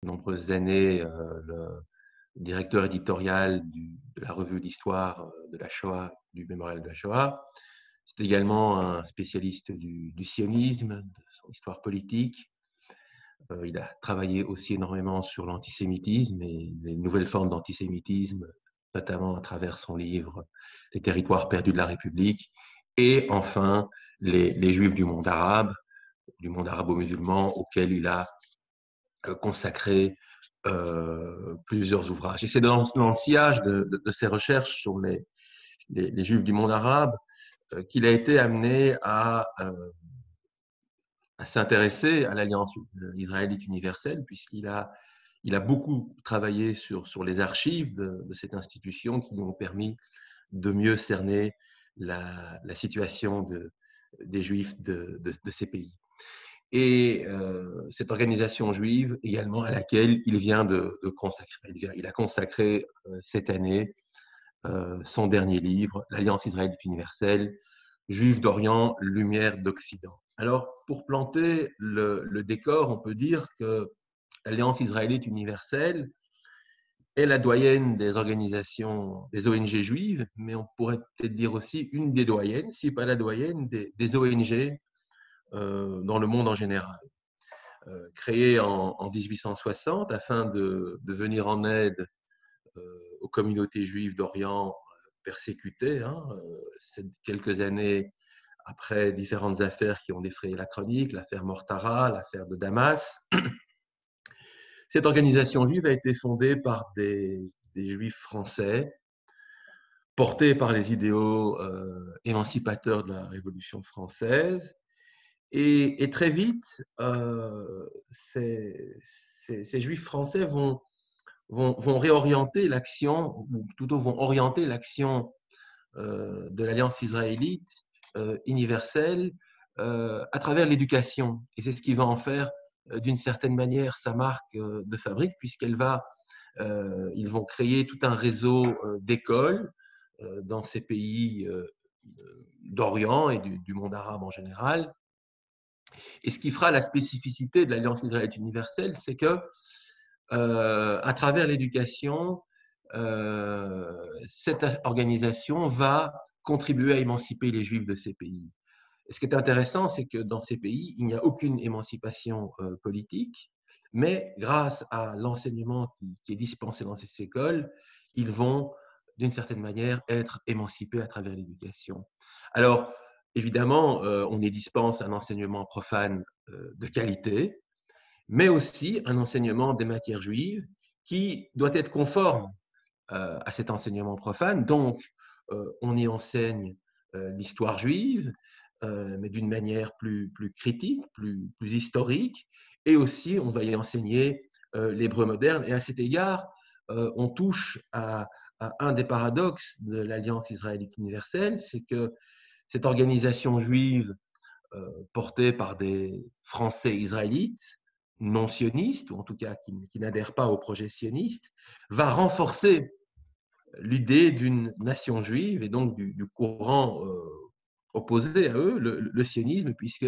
de nombreuses années le directeur éditorial de la revue d'histoire de la Shoah, du mémorial de la Shoah. C'est également un spécialiste du sionisme, de son histoire politique. Il a travaillé aussi énormément sur l'antisémitisme et les nouvelles formes d'antisémitisme, notamment à travers son livre Les territoires perdus de la République. Et enfin, les Juifs du monde arabo-musulman, auquel il a consacré plusieurs ouvrages. Et c'est dans le sillage de ses recherches sur les Juifs du monde arabe qu'il a été amené à s'intéresser à l'Alliance israélite universelle, il a beaucoup travaillé sur les archives de cette institution qui lui ont permis de mieux cerner la situation des Juifs de ces pays. Et cette organisation juive également à laquelle il vient de consacrer. Il a consacré cette année son dernier livre, L'Alliance israélite universelle, Juifs d'Orient, lumière d'Occident. Alors, pour planter le décor, on peut dire que l'Alliance israélite universelle est la doyenne des organisations, des ONG juives, mais on pourrait peut-être dire aussi une des doyennes, si pas la doyenne, des ONG dans le monde en général. Créée en 1860 afin de venir en aide aux communautés juives d'Orient persécutées, quelques années après différentes affaires qui ont défrayé la chronique, l'affaire Mortara, l'affaire de Damas. Cette organisation juive a été fondée par des juifs français, portés par les idéaux émancipateurs de la Révolution française. Et très vite, ces juifs français vont réorienter l'action, ou plutôt vont orienter l'action de l'Alliance israélite universelle à travers l'éducation. Et c'est ce qui va en faire, d'une certaine manière, sa marque de fabrique, ils vont créer tout un réseau d'écoles dans ces pays d'Orient et du monde arabe en général. Et ce qui fera la spécificité de l'Alliance israélite universelle, c'est que à travers l'éducation, cette organisation va contribuer à émanciper les Juifs de ces pays. Et ce qui est intéressant, c'est que dans ces pays, il n'y a aucune émancipation politique, mais grâce à l'enseignement qui est dispensé dans ces écoles, ils vont, d'une certaine manière, être émancipés à travers l'éducation. Alors, évidemment, on y dispense un enseignement profane de qualité, mais aussi un enseignement des matières juives qui doit être conforme à cet enseignement profane. Donc, on y enseigne l'histoire juive, mais d'une manière plus critique, plus historique, et aussi on va y enseigner l'hébreu moderne. Et à cet égard, on touche à un des paradoxes de l'Alliance israélite universelle, c'est que cette organisation juive portée par des Français israélites, non sionistes, ou en tout cas qui n'adhèrent pas au projet sioniste, va renforcer l'idée d'une nation juive et donc du courant opposé à eux, le sionisme, puisque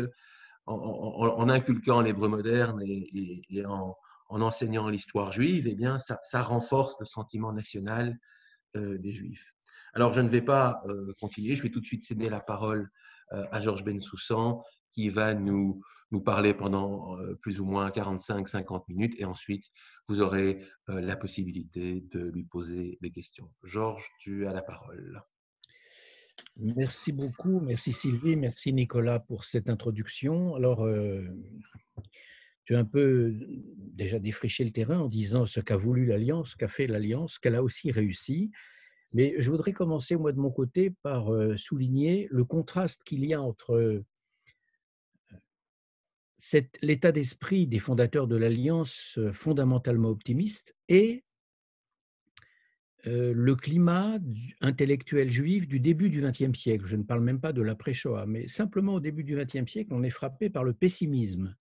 en inculquant l'hébreu moderne et en enseignant l'histoire juive, eh bien, ça renforce le sentiment national des Juifs. Alors, je ne vais pas continuer, je vais tout de suite céder la parole à Georges Bensoussan, qui va nous parler pendant plus ou moins 45-50 minutes, et ensuite, vous aurez la possibilité de lui poser des questions. Georges, tu as la parole. Merci beaucoup, merci Sylvie, merci Nicolas pour cette introduction. Alors, tu as un peu déjà défriché le terrain en disant ce qu'a voulu l'Alliance, ce qu'a fait l'Alliance, qu'elle a aussi réussi. Mais je voudrais commencer, moi, de mon côté, par souligner le contraste qu'il y a entre l'état d'esprit des fondateurs de l'Alliance fondamentalement optimiste et le climat intellectuel juif du début du XXe siècle. Je ne parle même pas de l'après-Shoah, mais simplement au début du XXe siècle, on est frappé par le pessimisme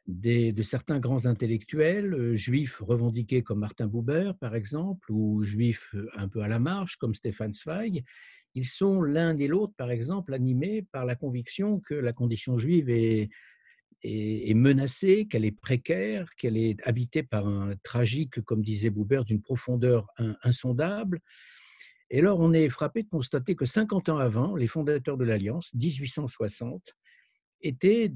de certains grands intellectuels juifs revendiqués comme Martin Buber, par exemple, ou juifs un peu à la marge, comme Stefan Zweig. Ils sont l'un et l'autre, par exemple, animés par la conviction que la condition juive est est menacée, qu'elle est précaire, qu'elle est habitée par un tragique, comme disait Boubert, d'une profondeur insondable. Et alors, on est frappé de constater que 50 ans avant, les fondateurs de l'Alliance, 1860, étaient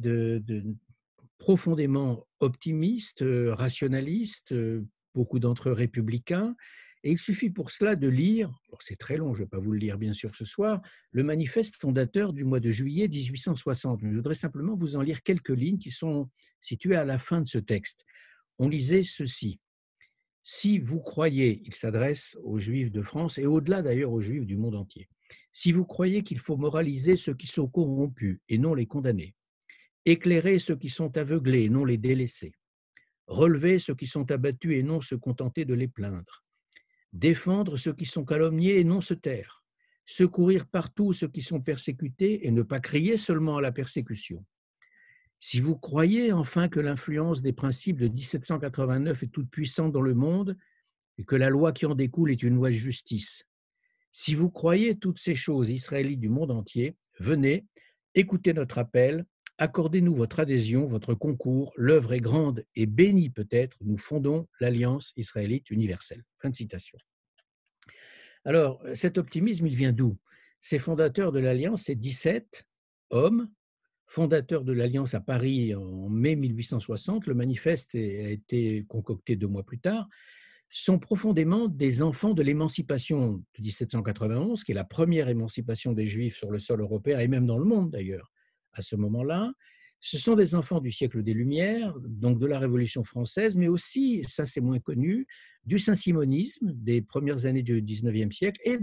profondément optimistes, rationalistes, beaucoup d'entre eux républicains. Et il suffit pour cela de lire, alors c'est très long, je ne vais pas vous le lire bien sûr ce soir, le manifeste fondateur du mois de juillet 1860. Mais je voudrais simplement vous en lire quelques lignes qui sont situées à la fin de ce texte. On lisait ceci. Si vous croyez, il s'adresse aux Juifs de France et au-delà d'ailleurs aux Juifs du monde entier, si vous croyez qu'il faut moraliser ceux qui sont corrompus et non les condamner, éclairer ceux qui sont aveuglés et non les délaisser, relever ceux qui sont abattus et non se contenter de les plaindre, défendre ceux qui sont calomniés et non se taire, secourir partout ceux qui sont persécutés et ne pas crier seulement à la persécution. Si vous croyez enfin que l'influence des principes de 1789 est toute puissante dans le monde et que la loi qui en découle est une loi de justice, si vous croyez toutes ces choses israélites du monde entier, venez, écoutez notre appel, accordez-nous votre adhésion, votre concours, l'œuvre est grande et bénie peut-être, nous fondons l'Alliance israélite universelle. Fin de citation. Alors, cet optimisme, il vient d'où? Ces fondateurs de l'Alliance, c'est 17 hommes, fondateurs de l'Alliance à Paris en mai 1860, le manifeste a été concocté 2 mois plus tard, sont profondément des enfants de l'émancipation de 1791, qui est la première émancipation des Juifs sur le sol européen et même dans le monde d'ailleurs à ce moment-là. Ce sont des enfants du siècle des Lumières, donc de la Révolution française, mais aussi, ça c'est moins connu, du saint-simonisme des premières années du XIXe siècle et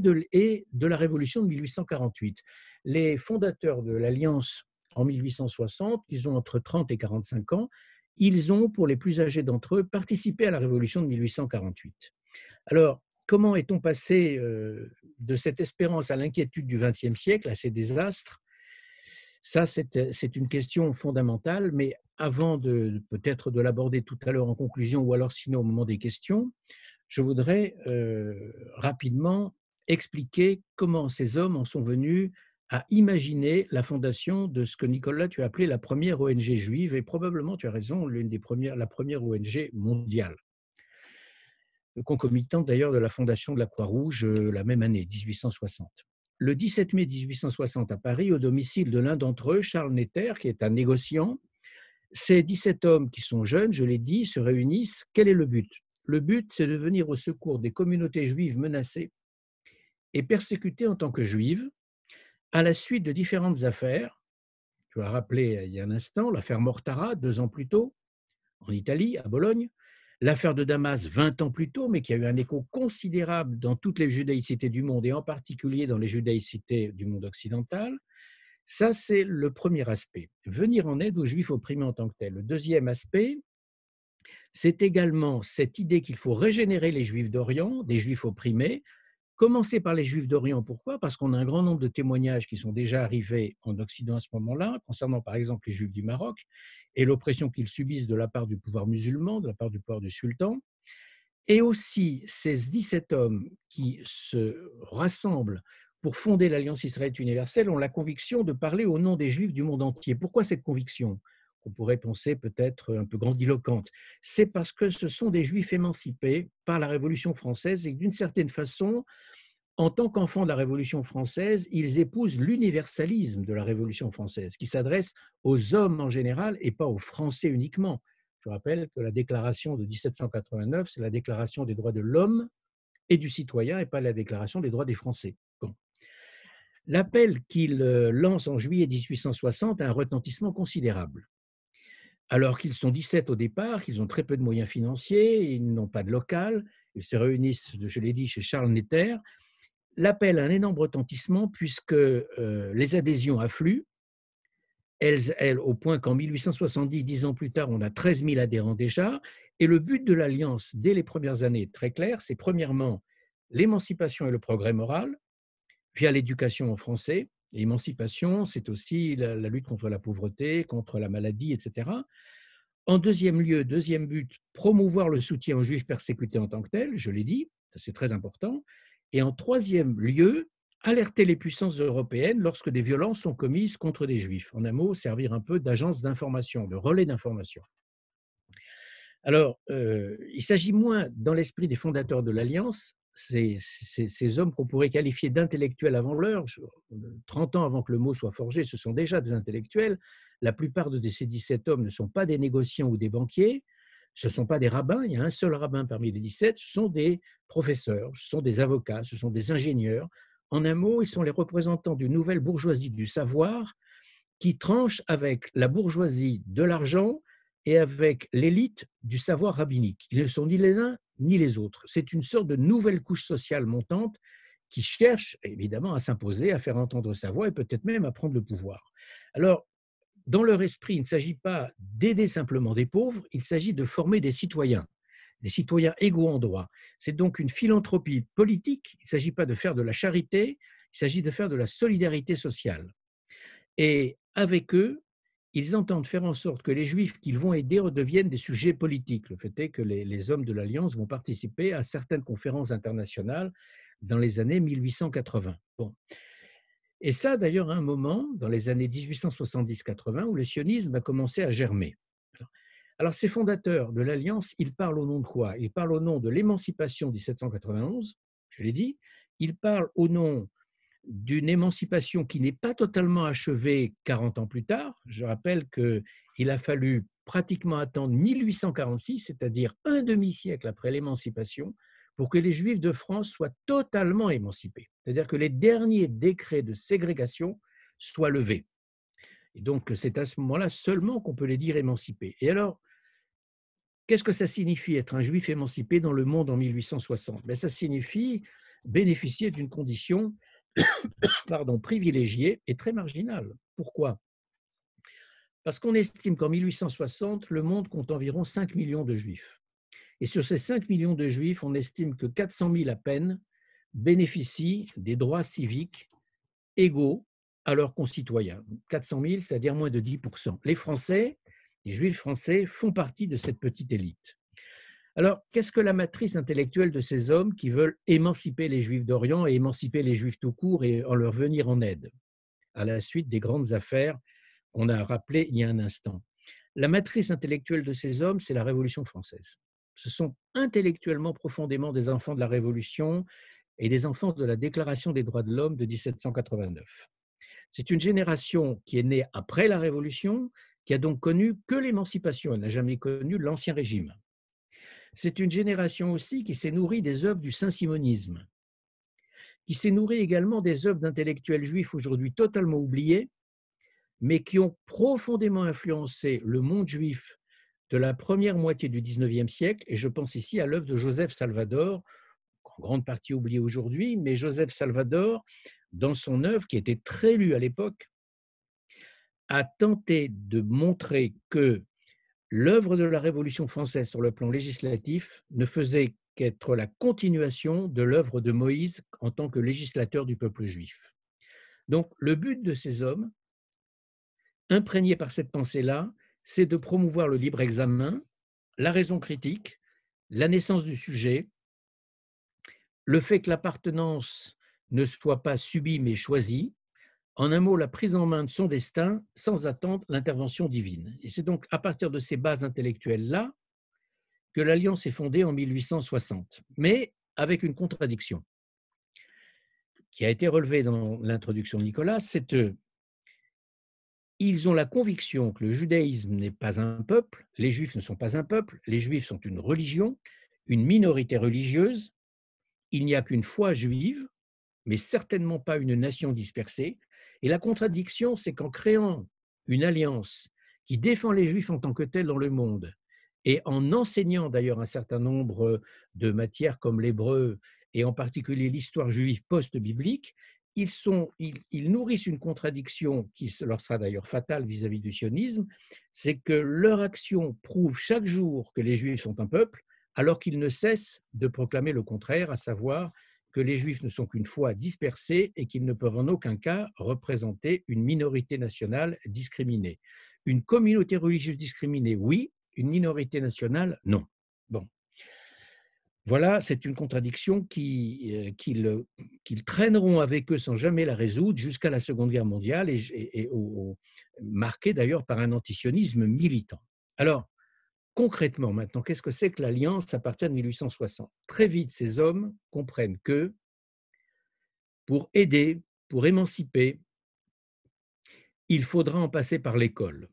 de la Révolution de 1848. Les fondateurs de l'Alliance en 1860, ils ont entre 30 et 45 ans, ils ont, pour les plus âgés d'entre eux, participé à la Révolution de 1848. Alors, comment est-on passé de cette espérance à l'inquiétude du XXe siècle, à ces désastres? Ça, c'est une question fondamentale, mais avant peut-être de l'aborder tout à l'heure en conclusion, ou alors sinon au moment des questions, je voudrais rapidement expliquer comment ces hommes en sont venus à imaginer la fondation de ce que Nicolas, tu as appelé la première ONG juive, et probablement, tu as raison, la première ONG mondiale, concomitante d'ailleurs de la fondation de la Croix-Rouge la même année, 1860. Le 17 mai 1860 à Paris, au domicile de l'un d'entre eux, Charles Netter, qui est un négociant, ces 17 hommes qui sont jeunes, je l'ai dit, se réunissent. Quel est le but? Le but, c'est de venir au secours des communautés juives menacées et persécutées en tant que juives, à la suite de différentes affaires. Tu as rappelé il y a un instant l'affaire Mortara, 2 ans plus tôt, en Italie, à Bologne, l'affaire de Damas 20 ans plus tôt, mais qui a eu un écho considérable dans toutes les judaïcités du monde, et en particulier dans les judaïcités du monde occidental. Ça, c'est le premier aspect, venir en aide aux juifs opprimés en tant que tels. Le deuxième aspect, c'est également cette idée qu'il faut régénérer les juifs d'Orient, des juifs opprimés. Commencer par les Juifs d'Orient, pourquoi? Parce qu'on a un grand nombre de témoignages qui sont déjà arrivés en Occident à ce moment-là, concernant par exemple les Juifs du Maroc et l'oppression qu'ils subissent de la part du pouvoir musulman, de la part du pouvoir du sultan. Et aussi ces 17 hommes qui se rassemblent pour fonder l'Alliance israélite universelle ont la conviction de parler au nom des Juifs du monde entier. Pourquoi cette conviction? On pourrait penser peut-être un peu grandiloquente. C'est parce que ce sont des Juifs émancipés par la Révolution française et d'une certaine façon, en tant qu'enfants de la Révolution française, ils épousent l'universalisme de la Révolution française, qui s'adresse aux hommes en général et pas aux Français uniquement. Je rappelle que la déclaration de 1789, c'est la déclaration des droits de l'homme et du citoyen et pas la déclaration des droits des Français. Bon. L'appel qu'il lance en juillet 1860 a un retentissement considérable. Alors qu'ils sont 17 au départ, qu'ils ont très peu de moyens financiers, ils n'ont pas de local, ils se réunissent, je l'ai dit, chez Charles Netter. L'appel a un énorme retentissement puisque les adhésions affluent, elles, au point qu'en 1870, 10 ans plus tard, on a 13 000 adhérents déjà. Et le but de l'Alliance, dès les premières années, est très clair, c'est premièrement l'émancipation et le progrès moral via l'éducation en français. L'émancipation, c'est aussi la lutte contre la pauvreté, contre la maladie, etc. En deuxième lieu, deuxième but, promouvoir le soutien aux juifs persécutés en tant que tels, je l'ai dit, ça c'est très important. Et en troisième lieu, alerter les puissances européennes lorsque des violences sont commises contre des juifs. En un mot, servir un peu d'agence d'information, de relais d'information. Alors, il s'agit moins, dans l'esprit des fondateurs de l'Alliance, ces hommes qu'on pourrait qualifier d'intellectuels avant l'heure, 30 ans avant que le mot soit forgé, ce sont déjà des intellectuels. La plupart de ces 17 hommes ne sont pas des négociants ou des banquiers, ce ne sont pas des rabbins, il y a un seul rabbin parmi les 17, ce sont des professeurs, ce sont des avocats, ce sont des ingénieurs. En un mot, ils sont les représentants d'une nouvelle bourgeoisie du savoir qui tranche avec la bourgeoisie de l'argent et avec l'élite du savoir rabbinique. Ils ne sont ni les uns ni les autres. C'est une sorte de nouvelle couche sociale montante qui cherche évidemment à s'imposer, à faire entendre sa voix et peut-être même à prendre le pouvoir. Alors, dans leur esprit, il ne s'agit pas d'aider simplement des pauvres, il s'agit de former des citoyens égaux en droit. C'est donc une philanthropie politique, il ne s'agit pas de faire de la charité, il s'agit de faire de la solidarité sociale. Et avec eux, ils entendent faire en sorte que les Juifs qu'ils vont aider redeviennent des sujets politiques. Le fait est que les hommes de l'Alliance vont participer à certaines conférences internationales dans les années 1880. Bon. Et ça, d'ailleurs, à un moment, dans les années 1870-80, où le sionisme a commencé à germer. Alors, ces fondateurs de l'Alliance, ils parlent au nom de quoi? Ils parlent au nom de l'émancipation de 1791, je l'ai dit. Ils parlent au nom d'une émancipation qui n'est pas totalement achevée 40 ans plus tard. Je rappelle qu'il a fallu pratiquement attendre 1846, c'est-à-dire un demi-siècle après l'émancipation, pour que les Juifs de France soient totalement émancipés. C'est-à-dire que les derniers décrets de ségrégation soient levés. Et donc, c'est à ce moment-là seulement qu'on peut les dire émancipés. Et alors, qu'est-ce que ça signifie être un Juif émancipé dans le monde en 1860? Ça signifie bénéficier d'une condition privilégiée et très marginale. Pourquoi? Parce qu'on estime qu'en 1860, le monde compte environ 5 millions de Juifs. Et sur ces 5 millions de Juifs, on estime que 400 000 à peine bénéficient des droits civiques égaux à leurs concitoyens. 400 000, c'est-à-dire moins de 10%. Les Juifs français font partie de cette petite élite. Alors, qu'est-ce que la matrice intellectuelle de ces hommes qui veulent émanciper les Juifs d'Orient et émanciper les Juifs tout court et en leur venir en aide, à la suite des grandes affaires qu'on a rappelées il y a un instant? La matrice intellectuelle de ces hommes, c'est la Révolution française. Ce sont intellectuellement profondément des enfants de la Révolution et des enfants de la Déclaration des droits de l'homme de 1789. C'est une génération qui est née après la Révolution, qui a donc connu que l'émancipation, elle n'a jamais connu l'Ancien Régime. C'est une génération aussi qui s'est nourrie des œuvres du saint-simonisme, qui s'est nourrie également des œuvres d'intellectuels juifs aujourd'hui totalement oubliés, mais qui ont profondément influencé le monde juif de la première moitié du XIXe siècle, et je pense ici à l'œuvre de Joseph Salvador, en grande partie oubliée aujourd'hui, mais Joseph Salvador, dans son œuvre, qui était très lue à l'époque, a tenté de montrer que l'œuvre de la Révolution française sur le plan législatif ne faisait qu'être la continuation de l'œuvre de Moïse en tant que législateur du peuple juif. Donc, le but de ces hommes, imprégnés par cette pensée-là, c'est de promouvoir le libre examen, la raison critique, la naissance du sujet, le fait que l'appartenance ne soit pas subie mais choisie, en un mot, la prise en main de son destin sans attendre l'intervention divine. Et c'est donc à partir de ces bases intellectuelles-là que l'Alliance est fondée en 1860, mais avec une contradiction qui a été relevée dans l'introduction de Nicolas, c'est qu'ils ont la conviction que le judaïsme n'est pas un peuple, les Juifs ne sont pas un peuple, les Juifs sont une religion, une minorité religieuse, il n'y a qu'une foi juive, mais certainement pas une nation dispersée. Et la contradiction, c'est qu'en créant une alliance qui défend les Juifs en tant que tels dans le monde, et en enseignant d'ailleurs un certain nombre de matières comme l'hébreu, et en particulier l'histoire juive post-biblique, ils nourrissent une contradiction qui leur sera d'ailleurs fatale vis-à-vis du sionisme, c'est que leur action prouve chaque jour que les Juifs sont un peuple, alors qu'ils ne cessent de proclamer le contraire, à savoir que les Juifs ne sont qu'une foi dispersée et qu'ils ne peuvent en aucun cas représenter une minorité nationale discriminée. Une communauté religieuse discriminée, oui, une minorité nationale, non. Bon. Voilà, c'est une contradiction qu'ils traîneront avec eux sans jamais la résoudre jusqu'à la Seconde Guerre mondiale marquée d'ailleurs par un antisionisme militant. Alors, concrètement maintenant, qu'est-ce que c'est que l'Alliance à partir de 1860? Très vite, ces hommes comprennent que pour aider, pour émanciper, il faudra en passer par l'école.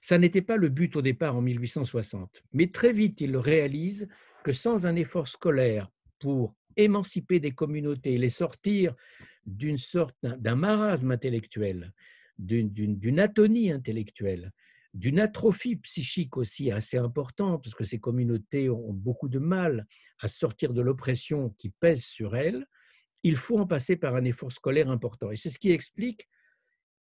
Ça n'était pas le but au départ en 1860, mais très vite, ils le réalisent que sans un effort scolaire pour émanciper des communautés, les sortir d'une sorte d'un marasme intellectuel, d'une atonie intellectuelle, d'une atrophie psychique aussi assez importante, parce que ces communautés ont beaucoup de mal à sortir de l'oppression qui pèse sur elles, il faut en passer par un effort scolaire important. Et c'est ce qui explique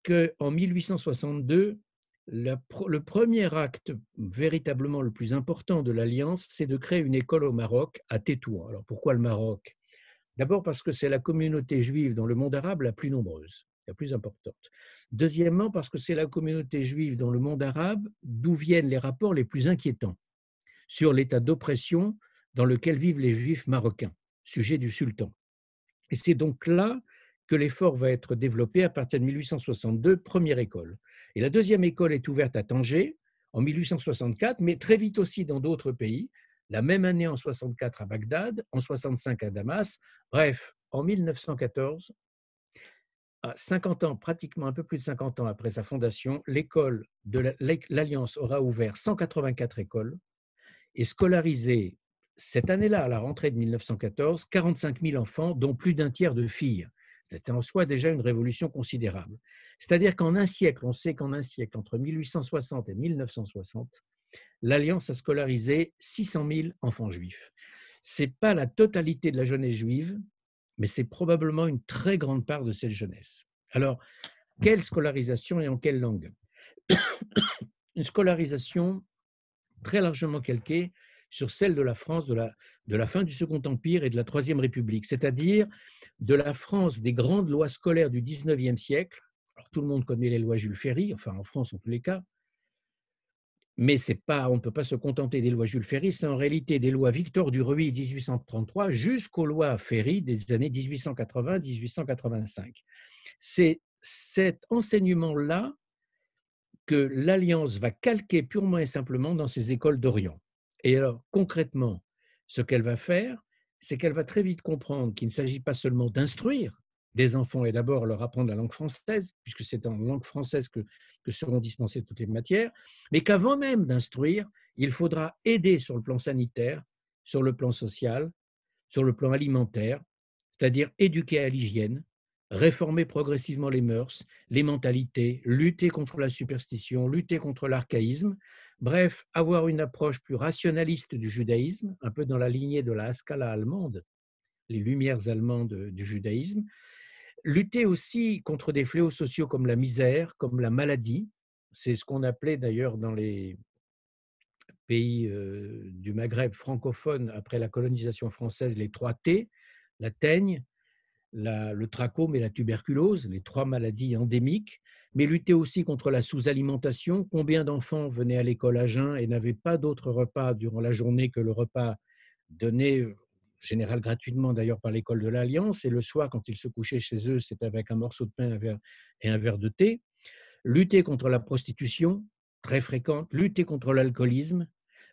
qu'en 1862, le premier acte véritablement le plus important de l'Alliance, c'est de créer une école au Maroc, à Tétouan. Alors pourquoi le Maroc? D'abord parce que c'est la communauté juive dans le monde arabe la plus nombreuse, la plus importante. Deuxièmement, parce que c'est la communauté juive dans le monde arabe d'où viennent les rapports les plus inquiétants sur l'état d'oppression dans lequel vivent les juifs marocains, sujet du sultan. Et c'est donc là que l'effort va être développé à partir de 1862, première école. Et la deuxième école est ouverte à Tanger en 1864, mais très vite aussi dans d'autres pays. La même année en 64 à Bagdad, en 65 à Damas. Bref, en 1914, à 50 ans, pratiquement un peu plus de 50 ans après sa fondation, l'école de l'Alliance aura ouvert 184 écoles et scolarisé cette année-là, à la rentrée de 1914, 45 000 enfants, dont plus d'un tiers de filles. C'était en soi déjà une révolution considérable. C'est-à-dire qu'en un siècle, on sait qu'en un siècle, entre 1860 et 1960, l'Alliance a scolarisé 600 000 enfants juifs. Ce n'est pas la totalité de la jeunesse juive, mais c'est probablement une très grande part de cette jeunesse. Alors, quelle scolarisation et en quelle langue? Une scolarisation très largement calquée sur celle de la France de la fin du Second Empire et de la Troisième République, c'est-à-dire de la France des grandes lois scolaires du XIXe siècle. Alors, tout le monde connaît les lois Jules Ferry, enfin en France en tous les cas, mais c'est pas, on ne peut pas se contenter des lois Jules Ferry, c'est en réalité des lois Victor Duruy 1833 jusqu'aux lois Ferry des années 1880-1885. C'est cet enseignement-là que l'Alliance va calquer purement et simplement dans ses écoles d'Orient. Et alors, concrètement, ce qu'elle va faire, c'est qu'elle va très vite comprendre qu'il ne s'agit pas seulement d'instruire des enfants et d'abord leur apprendre la langue française, puisque c'est en langue française que seront dispensées toutes les matières, mais qu'avant même d'instruire, il faudra aider sur le plan sanitaire, sur le plan social, sur le plan alimentaire, c'est-à-dire éduquer à l'hygiène, réformer progressivement les mœurs, les mentalités, lutter contre la superstition, lutter contre l'archaïsme, bref, avoir une approche plus rationaliste du judaïsme, un peu dans la lignée de la Haskalah allemande, les lumières allemandes du judaïsme, lutter aussi contre des fléaux sociaux comme la misère, comme la maladie, c'est ce qu'on appelait d'ailleurs dans les pays du Maghreb francophone après la colonisation française les 3 T, la teigne, le trachome et la tuberculose, les 3 maladies endémiques, mais lutter aussi contre la sous-alimentation. Combien d'enfants venaient à l'école à jeun et n'avaient pas d'autre repas durant la journée que le repas donné, en général gratuitement d'ailleurs par l'école de l'Alliance, et le soir, quand ils se couchaient chez eux, c'était avec un morceau de pain et un verre de thé. Lutter contre la prostitution, très fréquente, lutter contre l'alcoolisme,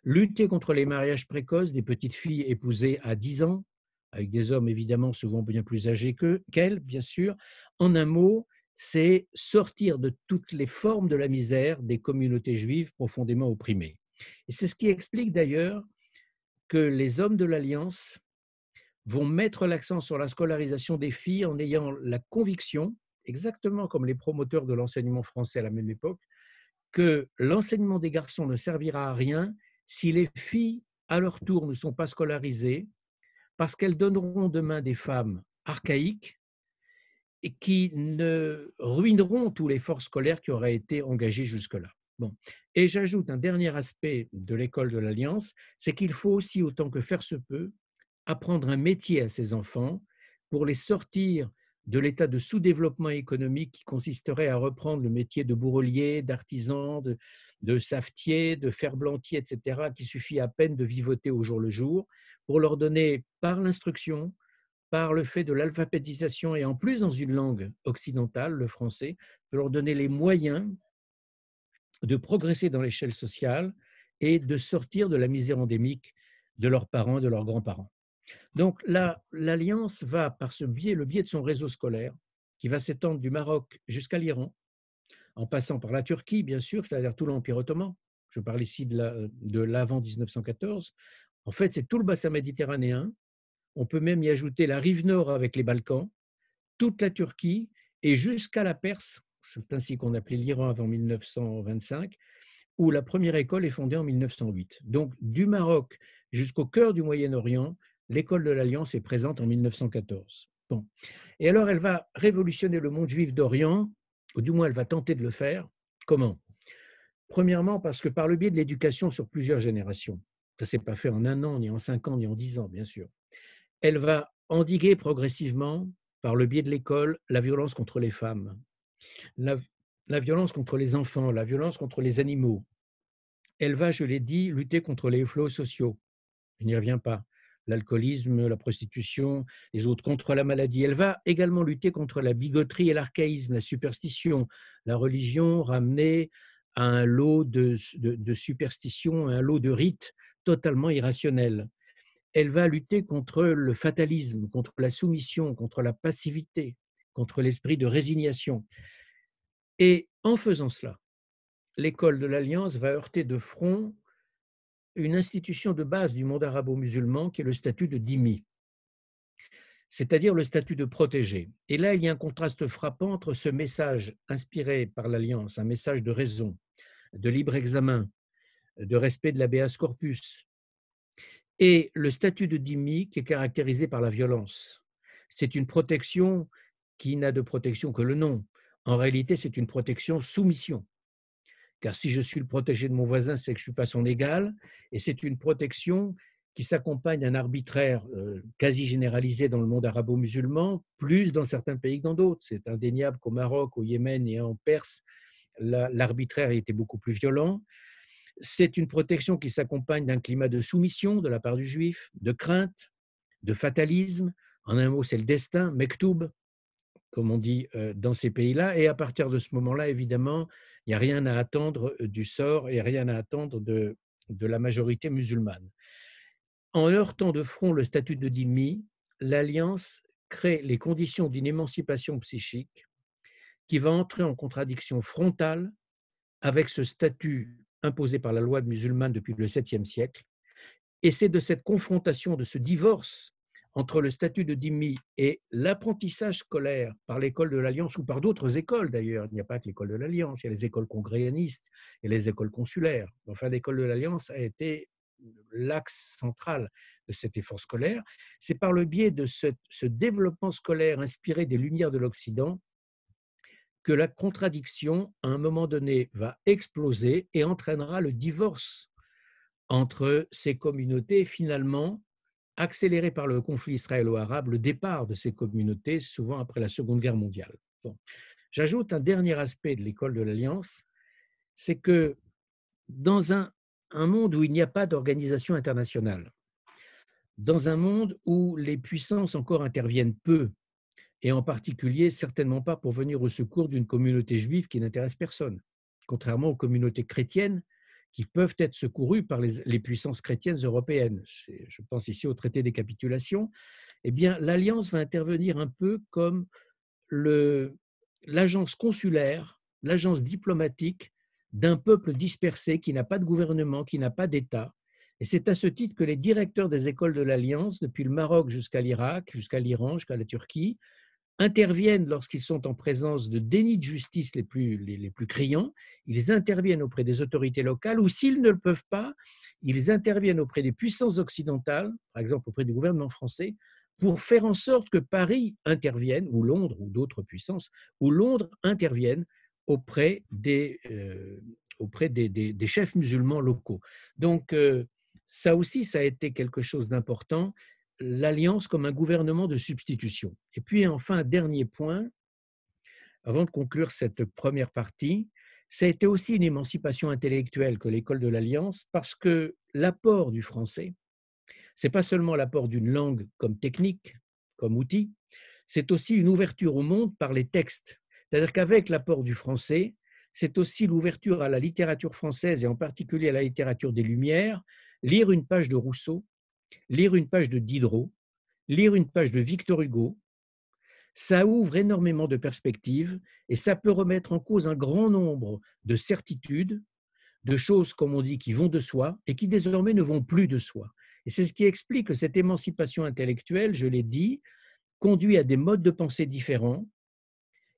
lutter contre les mariages précoces des petites filles épousées à 10 ans, avec des hommes évidemment souvent bien plus âgés qu'elles, bien sûr. En un mot, c'est sortir de toutes les formes de la misère des communautés juives profondément opprimées. Et c'est ce qui explique d'ailleurs que les hommes de l'Alliance vont mettre l'accent sur la scolarisation des filles en ayant la conviction, exactement comme les promoteurs de l'enseignement français à la même époque, que l'enseignement des garçons ne servira à rien si les filles, à leur tour, ne sont pas scolarisées, parce qu'elles donneront demain des femmes archaïques et qui ne ruineront tous l'effort scolaire qui aura été engagé jusque-là. Bon. Et j'ajoute un dernier aspect de l'école de l'Alliance, c'est qu'il faut aussi, autant que faire se peut, apprendre un métier à ces enfants pour les sortir de l'état de sous-développement économique qui consisterait à reprendre le métier de bourrelier, d'artisan, de savetiers, de ferblantiers, etc., qu'il suffit à peine de vivoter au jour le jour, pour leur donner, par l'instruction, par le fait de l'alphabétisation et en plus dans une langue occidentale, le français, de leur donner les moyens de progresser dans l'échelle sociale et de sortir de la misère endémique de leurs parents et de leurs grands-parents. Donc là, l'Alliance va, par ce biais, le biais de son réseau scolaire, qui va s'étendre du Maroc jusqu'à l'Iran, en passant par la Turquie, bien sûr, c'est-à-dire tout l'Empire ottoman. Je parle ici de l'avant 1914. En fait, c'est tout le bassin méditerranéen. On peut même y ajouter la rive nord avec les Balkans, toute la Turquie et jusqu'à la Perse, c'est ainsi qu'on appelait l'Iran avant 1925, où la première école est fondée en 1908. Donc, du Maroc jusqu'au cœur du Moyen-Orient, l'école de l'Alliance est présente en 1914. Bon. Et alors, elle va révolutionner le monde juif d'Orient, ou du moins, elle va tenter de le faire. Comment? Premièrement, parce que par le biais de l'éducation sur plusieurs générations, ça ne s'est pas fait en 1 an, ni en 5 ans, ni en 10 ans, bien sûr, elle va endiguer progressivement, par le biais de l'école, la violence contre les femmes, la, la violence contre les enfants, la violence contre les animaux. Elle va, je l'ai dit, lutter contre les fléaux sociaux. Je n'y reviens pas. L'alcoolisme, la prostitution, les autres, contre la maladie. Elle va également lutter contre la bigoterie et l'archaïsme, la superstition, la religion ramenée à un lot de superstitions, un lot de rites totalement irrationnels. Elle va lutter contre le fatalisme, contre la soumission, contre la passivité, contre l'esprit de résignation. Et en faisant cela, l'école de l'Alliance va heurter de front une institution de base du monde arabo-musulman qui est le statut de dhimmi, c'est-à-dire le statut de protégé. Et là, il y a un contraste frappant entre ce message inspiré par l'Alliance, un message de raison, de libre examen, de respect de l'habeas corpus, et le statut de dhimmi qui est caractérisé par la violence. C'est une protection qui n'a de protection que le nom. En réalité, c'est une protection soumission. Car si je suis le protégé de mon voisin, c'est que je ne suis pas son égal, et c'est une protection qui s'accompagne d'un arbitraire quasi généralisé dans le monde arabo-musulman, plus dans certains pays que dans d'autres. C'est indéniable qu'au Maroc, au Yémen et en Perse, l'arbitraire était beaucoup plus violent. C'est une protection qui s'accompagne d'un climat de soumission de la part du juif, de crainte, de fatalisme. En un mot, c'est le destin, mektoub, comme on dit dans ces pays-là. Et à partir de ce moment-là, évidemment, il n'y a rien à attendre du sort et rien à attendre de la majorité musulmane. En heurtant de front le statut de dhimmi, l'Alliance crée les conditions d'une émancipation psychique qui va entrer en contradiction frontale avec ce statut imposé par la loi musulmane depuis le 7e siècle. Et c'est de cette confrontation, de ce divorce entre le statut de dhimmi et l'apprentissage scolaire par l'école de l'Alliance ou par d'autres écoles d'ailleurs, il n'y a pas que l'école de l'Alliance, il y a les écoles congréanistes et les écoles consulaires. Enfin, l'école de l'Alliance a été l'axe central de cet effort scolaire. C'est par le biais de ce développement scolaire inspiré des Lumières de l'Occident que la contradiction, à un moment donné, va exploser et entraînera le divorce entre ces communautés et finalement, accéléré par le conflit israélo-arabe, le départ de ces communautés, souvent après la Seconde Guerre mondiale. Bon. J'ajoute un dernier aspect de l'école de l'Alliance, c'est que dans un monde où il n'y a pas d'organisation internationale, dans un monde où les puissances encore interviennent peu, et en particulier certainement pas pour venir au secours d'une communauté juive qui n'intéresse personne, contrairement aux communautés chrétiennes qui peuvent être secourues par les puissances chrétiennes européennes. Je pense ici au traité des capitulations. Eh bien, l'Alliance va intervenir un peu comme l'agence consulaire, l'agence diplomatique d'un peuple dispersé qui n'a pas de gouvernement, qui n'a pas d'État. Et c'est à ce titre que les directeurs des écoles de l'Alliance, depuis le Maroc jusqu'à l'Irak, jusqu'à l'Iran, jusqu'à la Turquie, interviennent lorsqu'ils sont en présence de dénis de justice les plus criants, ils interviennent auprès des autorités locales ou s'ils ne le peuvent pas, ils interviennent auprès des puissances occidentales, par exemple auprès du gouvernement français, pour faire en sorte que Paris intervienne, ou Londres, ou d'autres puissances, ou Londres intervienne auprès des chefs musulmans locaux. Donc, ça aussi, ça a été quelque chose d'important, l'Alliance comme un gouvernement de substitution. Et puis enfin, un dernier point, avant de conclure cette première partie, Ça a été aussi une émancipation intellectuelle que l'école de l'Alliance, parce que l'apport du français, ce n'est pas seulement l'apport d'une langue comme technique, comme outil, c'est aussi une ouverture au monde par les textes. C'est-à-dire qu'avec l'apport du français, c'est aussi l'ouverture à la littérature française et en particulier à la littérature des Lumières, lire une page de Rousseau, lire une page de Diderot, lire une page de Victor Hugo, ça ouvre énormément de perspectives et ça peut remettre en cause un grand nombre de certitudes, de choses, comme on dit, qui vont de soi et qui désormais ne vont plus de soi. Et c'est ce qui explique que cette émancipation intellectuelle, je l'ai dit, conduit à des modes de pensée différents.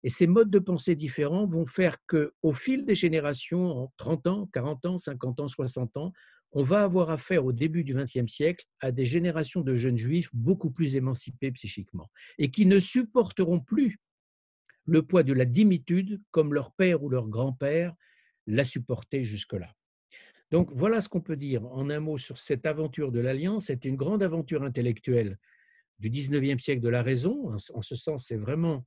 Et ces modes de pensée différents vont faire qu'au fil des générations, en 30 ans, 40 ans, 50 ans, 60 ans, on va avoir affaire au début du XXe siècle à des générations de jeunes juifs beaucoup plus émancipés psychiquement et qui ne supporteront plus le poids de la dimitude comme leur père ou leur grand-père l'a supporté jusque-là. Donc voilà ce qu'on peut dire en un mot sur cette aventure de l'Alliance. C'est une grande aventure intellectuelle du XIXe siècle de la raison. En ce sens, c'est vraiment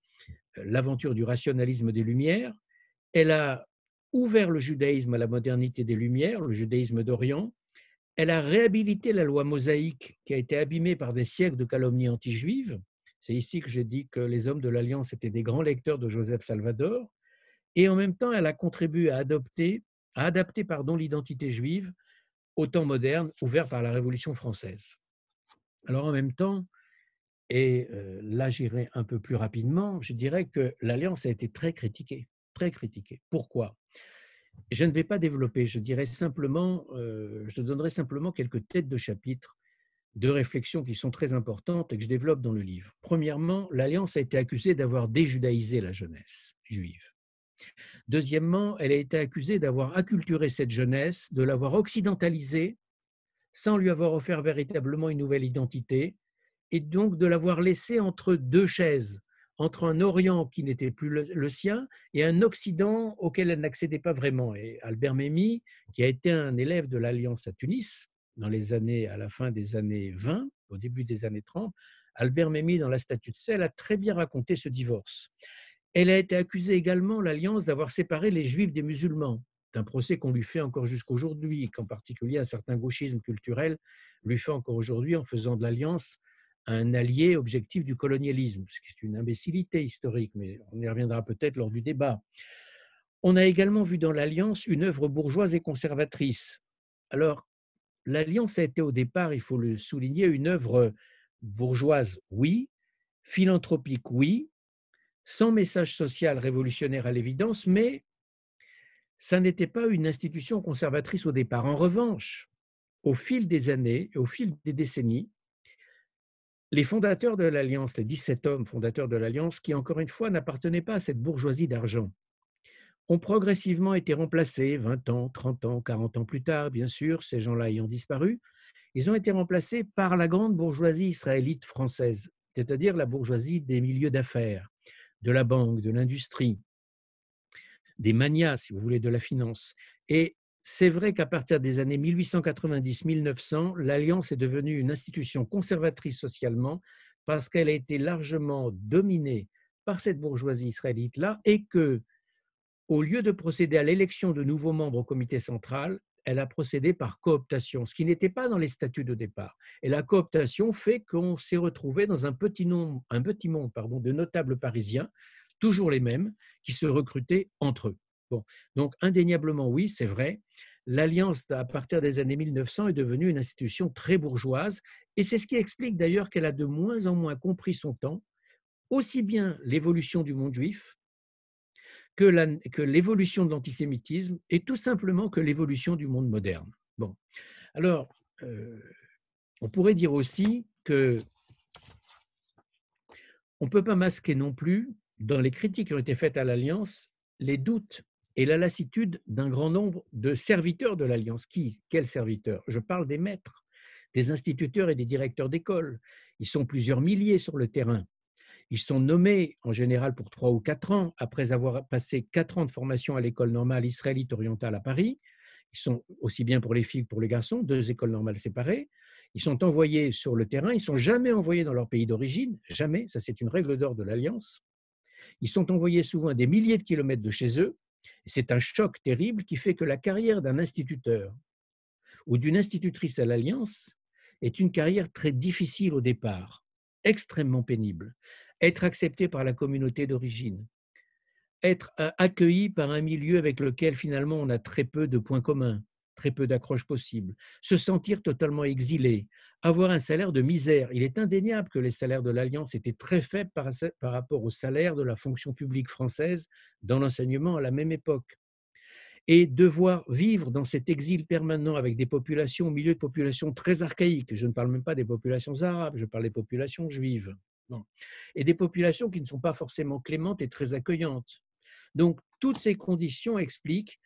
l'aventure du rationalisme des Lumières. Elle a ouvert le judaïsme à la modernité des Lumières, le judaïsme d'Orient. Elle a réhabilité la loi mosaïque qui a été abîmée par des siècles de calomnies anti-juives. C'est ici que j'ai dit que les hommes de l'Alliance étaient des grands lecteurs de Joseph Salvador. Et en même temps, elle a contribué à adapter l'identité juive au temps moderne ouvert par la Révolution française. Alors en même temps, et là j'irai un peu plus rapidement, je dirais que l'Alliance a été très critiquée, très critiquée. Pourquoi? Je ne vais pas développer, je dirais simplement, je donnerai simplement quelques têtes de chapitre de réflexions qui sont très importantes et que je développe dans le livre. Premièrement, l'Alliance a été accusée d'avoir déjudaïsé la jeunesse juive. Deuxièmement, elle a été accusée d'avoir acculturé cette jeunesse, de l'avoir occidentalisée sans lui avoir offert véritablement une nouvelle identité et donc de l'avoir laissée entre deux chaises, entre un Orient qui n'était plus le sien et un Occident auquel elle n'accédait pas vraiment. Et Albert Memmi, qui a été un élève de l'Alliance à Tunis, à la fin des années 20, au début des années 30, Albert Memmi, dans la Statue de Sel, a très bien raconté ce divorce. Elle a été accusée également, l'Alliance, d'avoir séparé les Juifs des musulmans. C'est un procès qu'on lui fait encore jusqu'aujourd'hui, qu'en particulier un certain gauchisme culturel lui fait encore aujourd'hui en faisant de l'Alliance un allié objectif du colonialisme, ce qui est une imbécilité historique, mais on y reviendra peut-être lors du débat. On a également vu dans l'Alliance une œuvre bourgeoise et conservatrice. Alors, l'Alliance a été au départ, il faut le souligner, une œuvre bourgeoise, oui, philanthropique, oui, sans message social révolutionnaire à l'évidence, mais ça n'était pas une institution conservatrice au départ. En revanche, au fil des années et au fil des décennies, les fondateurs de l'Alliance, les 17 hommes fondateurs de l'Alliance, qui encore une fois n'appartenaient pas à cette bourgeoisie d'argent, ont progressivement été remplacés 20 ans, 30 ans, 40 ans plus tard, bien sûr, ces gens-là ayant disparu, ils ont été remplacés par la grande bourgeoisie israélite française, c'est-à-dire la bourgeoisie des milieux d'affaires, de la banque, de l'industrie, des manias, si vous voulez, de la finance. Et c'est vrai qu'à partir des années 1890-1900, l'Alliance est devenue une institution conservatrice socialement parce qu'elle a été largement dominée par cette bourgeoisie israélite-là et que, au lieu de procéder à l'élection de nouveaux membres au comité central, elle a procédé par cooptation, ce qui n'était pas dans les statuts de départ. Et la cooptation fait qu'on s'est retrouvé dans un petit monde de notables parisiens, toujours les mêmes, qui se recrutaient entre eux. Bon, donc indéniablement, oui, c'est vrai, l'Alliance, à partir des années 1900, est devenue une institution très bourgeoise, et c'est ce qui explique d'ailleurs qu'elle a de moins en moins compris son temps, aussi bien l'évolution du monde juif, que l'évolution de l'antisémitisme et tout simplement que l'évolution du monde moderne. Bon, alors, on pourrait dire aussi que on ne peut pas masquer non plus, dans les critiques qui ont été faites à l'Alliance, les doutes et la lassitude d'un grand nombre de serviteurs de l'Alliance. Quels serviteurs? Je parle des maîtres, des instituteurs et des directeurs d'école. Ils sont plusieurs milliers sur le terrain. Ils sont nommés en général pour 3 ou 4 ans, après avoir passé 4 ans de formation à l'école normale israélite orientale à Paris. Ils sont aussi bien pour les filles que pour les garçons, 2 écoles normales séparées. Ils sont envoyés sur le terrain, ils ne sont jamais envoyés dans leur pays d'origine, jamais, ça c'est une règle d'or de l'Alliance. Ils sont envoyés souvent à des milliers de kilomètres de chez eux, C'est un choc terrible qui fait que la carrière d'un instituteur ou d'une institutrice à l'Alliance est une carrière très difficile au départ, extrêmement pénible. Être accepté par la communauté d'origine, être accueilli par un milieu avec lequel finalement on a très peu de points communs, très peu d'accroches possibles, se sentir totalement exilé, avoir un salaire de misère. Il est indéniable que les salaires de l'Alliance étaient très faibles par rapport aux salaires de la fonction publique française dans l'enseignement à la même époque. Et devoir vivre dans cet exil permanent avec des populations, au milieu de populations très archaïques, je ne parle même pas des populations arabes, je parle des populations juives, bon. Et des populations qui ne sont pas forcément clémentes et très accueillantes. Donc, toutes ces conditions expliquent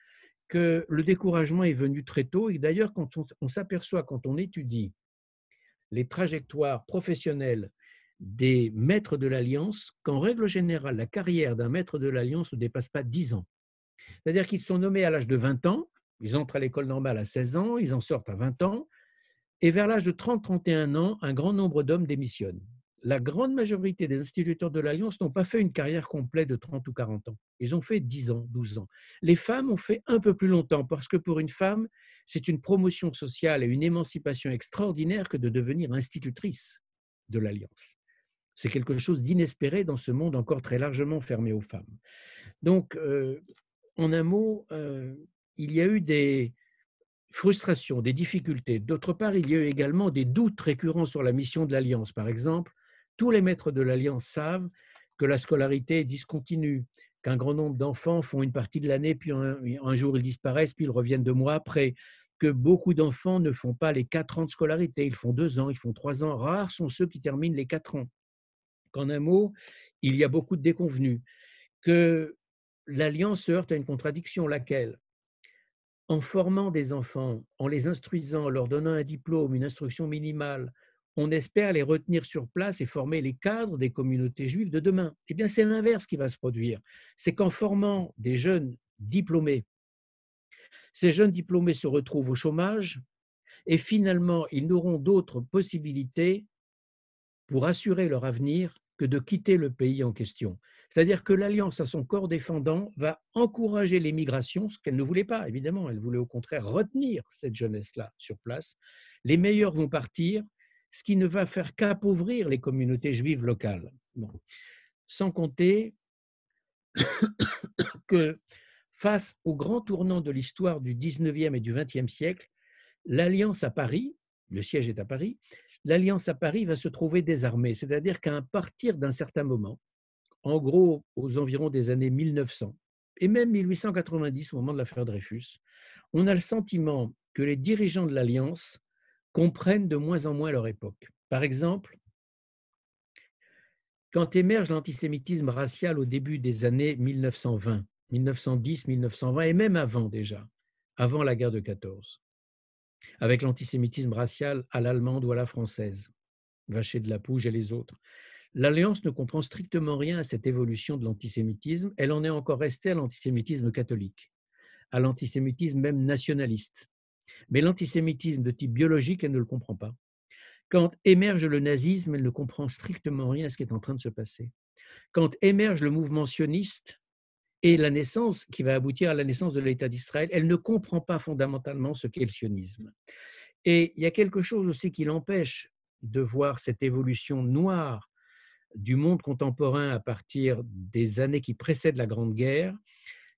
que le découragement est venu très tôt. Et d'ailleurs, quand on s'aperçoit, quand on étudie les trajectoires professionnelles des maîtres de l'Alliance, qu'en règle générale, la carrière d'un maître de l'Alliance ne dépasse pas 10 ans. C'est-à-dire qu'ils sont nommés à l'âge de 20 ans, ils entrent à l'école normale à 16 ans, ils en sortent à 20 ans, et vers l'âge de 30-31 ans, un grand nombre d'hommes démissionnent. La grande majorité des instituteurs de l'Alliance n'ont pas fait une carrière complète de 30 ou 40 ans. Ils ont fait 10 ans, 12 ans. Les femmes ont fait un peu plus longtemps parce que pour une femme, c'est une promotion sociale et une émancipation extraordinaire que de devenir institutrice de l'Alliance. C'est quelque chose d'inespéré dans ce monde encore très largement fermé aux femmes. Donc, en un mot, il y a eu des frustrations, des difficultés. D'autre part, il y a eu également des doutes récurrents sur la mission de l'Alliance. Par exemple, tous les maîtres de l'Alliance savent que la scolarité est discontinue, qu'un grand nombre d'enfants font une partie de l'année, puis un jour ils disparaissent, puis ils reviennent 2 mois après, que beaucoup d'enfants ne font pas les 4 ans de scolarité, ils font 2 ans, ils font 3 ans. Rares sont ceux qui terminent les 4 ans. Qu'en un mot, il y a beaucoup de déconvenues, que l'Alliance se heurte à une contradiction, laquelle, en formant des enfants, en les instruisant, en leur donnant un diplôme, une instruction minimale, on espère les retenir sur place et former les cadres des communautés juives de demain. Eh bien, c'est l'inverse qui va se produire. C'est qu'en formant des jeunes diplômés, ces jeunes diplômés se retrouvent au chômage et finalement, ils n'auront d'autres possibilités pour assurer leur avenir que de quitter le pays en question. C'est-à-dire que l'Alliance, à son corps défendant, va encourager l'émigration, ce qu'elle ne voulait pas, évidemment. Elle voulait au contraire retenir cette jeunesse-là sur place. Les meilleurs vont partir, ce qui ne va faire qu'appauvrir les communautés juives locales. Bon. Sans compter que face au grand tournant de l'histoire du 19e et du 20e siècle, l'Alliance à Paris, le siège est à Paris, l'Alliance à Paris va se trouver désarmée. C'est-à-dire qu'à partir d'un certain moment, en gros aux environs des années 1900 et même 1890, au moment de l'affaire Dreyfus, on a le sentiment que les dirigeants de l'Alliance comprennent de moins en moins leur époque. Par exemple, quand émerge l'antisémitisme racial au début des années 1920, 1910, 1920 et même avant déjà, avant la guerre de 14, avec l'antisémitisme racial à l'allemande ou à la française, Vacher de la Pouge et les autres. L'Alliance ne comprend strictement rien à cette évolution de l'antisémitisme. Elle en est encore restée à l'antisémitisme catholique, à l'antisémitisme même nationaliste. Mais l'antisémitisme de type biologique, elle ne le comprend pas. Quand émerge le nazisme, elle ne comprend strictement rien à ce qui est en train de se passer. Quand émerge le mouvement sioniste et la naissance, qui va aboutir à la naissance de l'État d'Israël, elle ne comprend pas fondamentalement ce qu'est le sionisme. Et il y a quelque chose aussi qui l'empêche de voir cette évolution noire du monde contemporain à partir des années qui précèdent la Grande Guerre,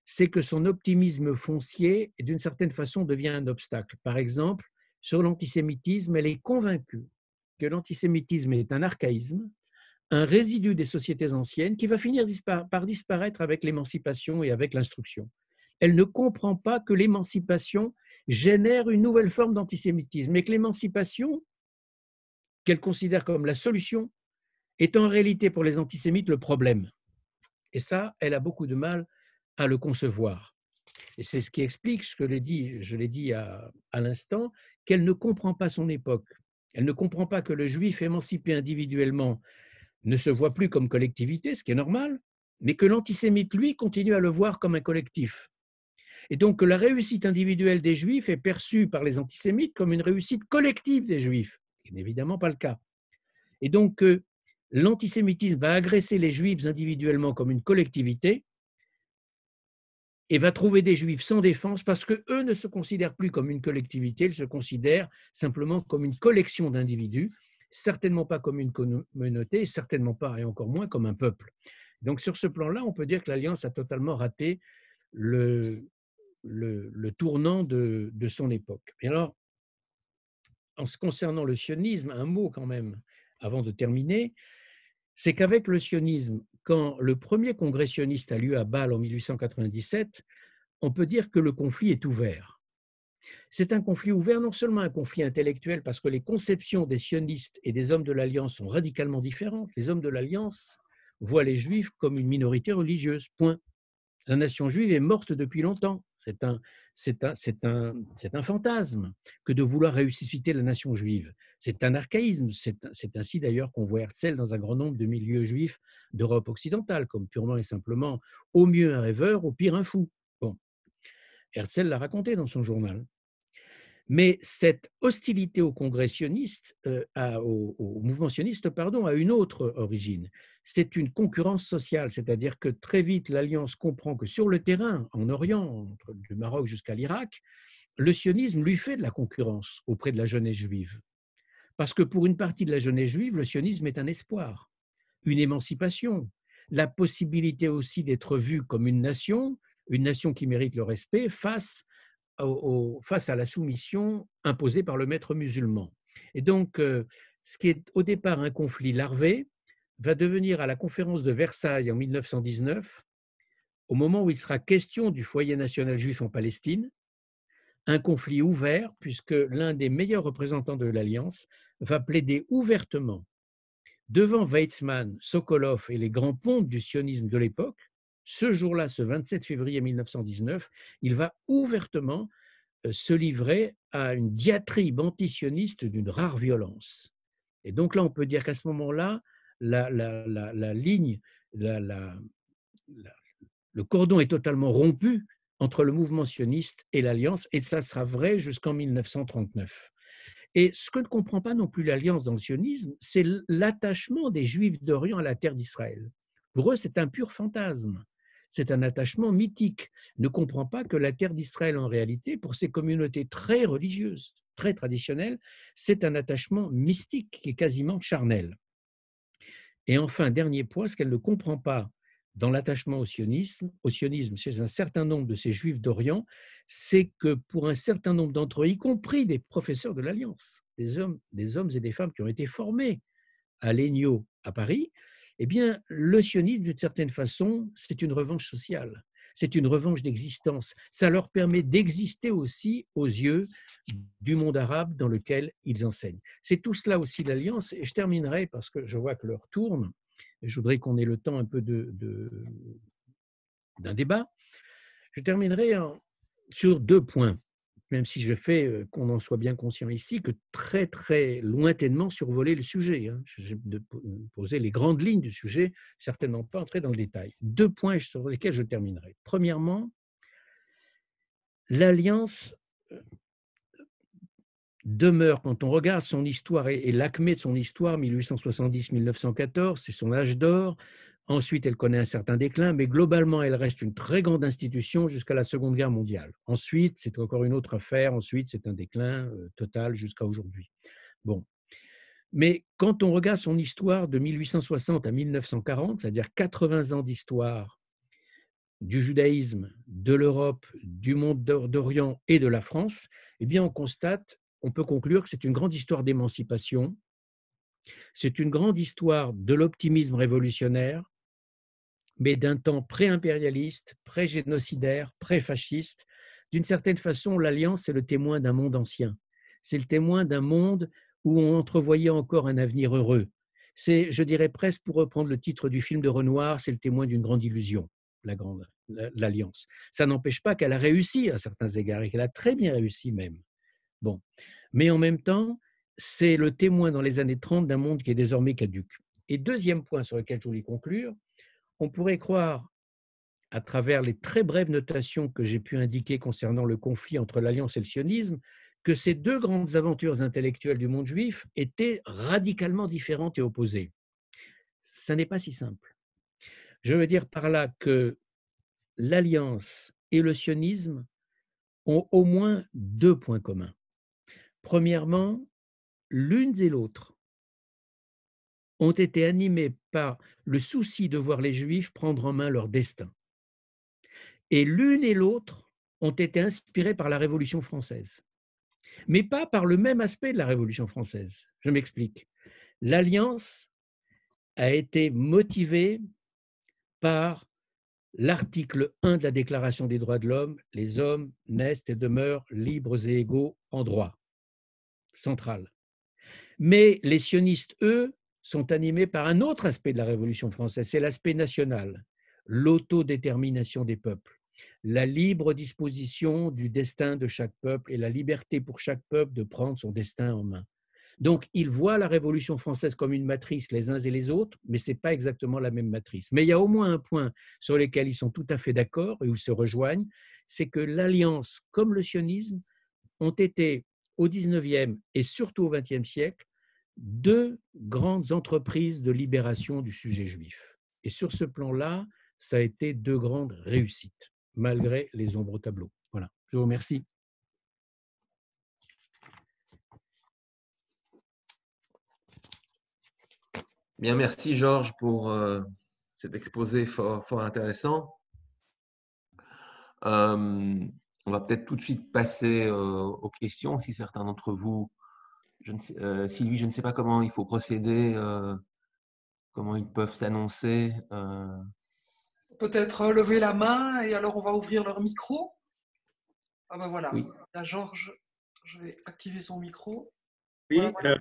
c'est que son optimisme foncier, d'une certaine façon, devient un obstacle. Par exemple, sur l'antisémitisme, elle est convaincue que l'antisémitisme est un archaïsme, un résidu des sociétés anciennes qui va finir par disparaître avec l'émancipation et avec l'instruction. Elle ne comprend pas que l'émancipation génère une nouvelle forme d'antisémitisme et que l'émancipation, qu'elle considère comme la solution, est en réalité pour les antisémites le problème. Et ça, elle a beaucoup de mal à le concevoir. Et c'est ce qui explique ce que je l'ai dit à l'instant, qu'elle ne comprend pas son époque. Elle ne comprend pas que le juif émancipé individuellement ne se voit plus comme collectivité, ce qui est normal, mais que l'antisémite, lui, continue à le voir comme un collectif. Et donc que la réussite individuelle des juifs est perçue par les antisémites comme une réussite collective des juifs, ce qui n'est évidemment pas le cas. Et donc l'antisémitisme va agresser les juifs individuellement comme une collectivité et va trouver des Juifs sans défense parce qu'eux ne se considèrent plus comme une collectivité, ils se considèrent simplement comme une collection d'individus, certainement pas comme une communauté, certainement pas et encore moins comme un peuple. Donc sur ce plan-là, on peut dire que l'Alliance a totalement raté le, le tournant de son époque. Et alors, en ce concernant le sionisme, un mot quand même avant de terminer, c'est qu'avec le sionisme, quand le premier congrès sioniste a lieu à Bâle en 1897, on peut dire que le conflit est ouvert. C'est un conflit ouvert, non seulement un conflit intellectuel, parce que les conceptions des sionistes et des hommes de l'Alliance sont radicalement différentes. Les hommes de l'Alliance voient les Juifs comme une minorité religieuse, point. La nation juive est morte depuis longtemps. C'est un fantasme que de vouloir ressusciter la nation juive. C'est un archaïsme. C'est ainsi d'ailleurs qu'on voit Herzl dans un grand nombre de milieux juifs d'Europe occidentale, comme purement et simplement au mieux un rêveur, au pire un fou. Bon, Herzl l'a raconté dans son journal. Mais cette hostilité au congrès sioniste, au mouvement sioniste, pardon, a une autre origine. C'est une concurrence sociale, c'est-à-dire que très vite l'Alliance comprend que sur le terrain, en Orient, du Maroc jusqu'à l'Irak, le sionisme lui fait de la concurrence auprès de la jeunesse juive. Parce que pour une partie de la jeunesse juive, le sionisme est un espoir, une émancipation, la possibilité aussi d'être vue comme une nation qui mérite le respect face à la soumission imposée par le maître musulman. Et donc, ce qui est au départ un conflit larvé va devenir à la conférence de Versailles en 1919, au moment où il sera question du foyer national juif en Palestine, un conflit ouvert puisque l'un des meilleurs représentants de l'Alliance va plaider ouvertement devant Weizmann, Sokolov et les grands pontes du sionisme de l'époque. Ce jour-là, ce 27 février 1919, il va ouvertement se livrer à une diatribe antisioniste d'une rare violence. Et donc là, on peut dire qu'à ce moment-là, la ligne, le cordon est totalement rompu entre le mouvement sioniste et l'Alliance, et ça sera vrai jusqu'en 1939. Et ce que ne comprend pas non plus l'Alliance dans le sionisme, c'est l'attachement des Juifs d'Orient à la terre d'Israël. Pour eux, c'est un pur fantasme. C'est un attachement mythique. Ne comprend pas que la terre d'Israël, en réalité, pour ces communautés très religieuses, très traditionnelles, c'est un attachement mystique qui est quasiment charnel. Et enfin, dernier point, ce qu'elle ne comprend pas dans l'attachement au sionisme chez un certain nombre de ces Juifs d'Orient, c'est que pour un certain nombre d'entre eux, y compris des professeurs de l'Alliance, des hommes et des femmes qui ont été formés à l'ENIO à Paris, eh bien, le sionisme, d'une certaine façon, c'est une revanche sociale. C'est une revanche d'existence. Ça leur permet d'exister aussi aux yeux du monde arabe dans lequel ils enseignent. C'est tout cela aussi l'Alliance. Et je terminerai, parce que je vois que l'heure tourne, et je voudrais qu'on ait le temps un peu d'un débat. Je terminerai sur 2 points, même si je fais qu'on en soit bien conscient ici, que très, très lointainement survoler le sujet. J'ai posé les grandes lignes du sujet, certainement pas entrer dans le détail. 2 points sur lesquels je terminerai. Premièrement, l'Alliance demeure, quand on regarde son histoire et l'acmé de son histoire, 1870-1914, c'est son âge d'or. Ensuite, elle connaît un certain déclin, mais globalement, elle reste une très grande institution jusqu'à la Seconde Guerre mondiale. Ensuite, c'est encore une autre affaire. Ensuite, c'est un déclin total jusqu'à aujourd'hui. Bon. Mais quand on regarde son histoire de 1860 à 1940, c'est-à-dire 80 ans d'histoire du judaïsme, de l'Europe, du monde d'Orient et de la France, eh bien, on peut conclure que c'est une grande histoire d'émancipation, c'est une grande histoire de l'optimisme révolutionnaire, mais d'un temps pré-impérialiste, pré-génocidaire, pré-fasciste. D'une certaine façon, l'Alliance est le témoin d'un monde ancien. C'est le témoin d'un monde où on entrevoyait encore un avenir heureux. C'est, je dirais presque, pour reprendre le titre du film de Renoir, c'est le témoin d'une grande illusion, l'Alliance. Ça n'empêche pas qu'elle a réussi à certains égards et qu'elle a très bien réussi même. Bon. Mais en même temps, c'est le témoin dans les années 30 d'un monde qui est désormais caduque. Et deuxième point sur lequel je voulais conclure, on pourrait croire, à travers les très brèves notations que j'ai pu indiquer concernant le conflit entre l'Alliance et le sionisme, que ces deux grandes aventures intellectuelles du monde juif étaient radicalement différentes et opposées. Ça n'est pas si simple. Je veux dire par là que l'Alliance et le sionisme ont au moins deux points communs. Premièrement, l'une et l'autre ont été animées par le souci de voir les Juifs prendre en main leur destin. Et l'une et l'autre ont été inspirées par la Révolution française, mais pas par le même aspect de la Révolution française. Je m'explique. L'Alliance a été motivée par l'article 1 de la Déclaration des droits de l'homme, les hommes naissent et demeurent libres et égaux en droit, central. Mais les sionistes, eux, sont animés par un autre aspect de la Révolution française, c'est l'aspect national, l'autodétermination des peuples, la libre disposition du destin de chaque peuple et la liberté pour chaque peuple de prendre son destin en main. Donc, ils voient la Révolution française comme une matrice les uns et les autres, mais ce n'est pas exactement la même matrice. Mais il y a au moins un point sur lequel ils sont tout à fait d'accord et où ils se rejoignent, c'est que l'Alliance comme le sionisme ont été au XIXe et surtout au XXe siècle deux grandes entreprises de libération du sujet juif. Et sur ce plan-là, ça a été deux grandes réussites, malgré les ombres au tableau. Voilà, je vous remercie. Bien, merci Georges pour cet exposé fort intéressant. On va peut-être tout de suite passer aux questions, si certains d'entre vous, Sylvie, je ne sais pas comment il faut procéder, comment ils peuvent s'annoncer. Peut-être lever la main et alors on va ouvrir leur micro. Ah ben voilà, Oui. là Georges, je vais activer son micro. Oui, Voilà.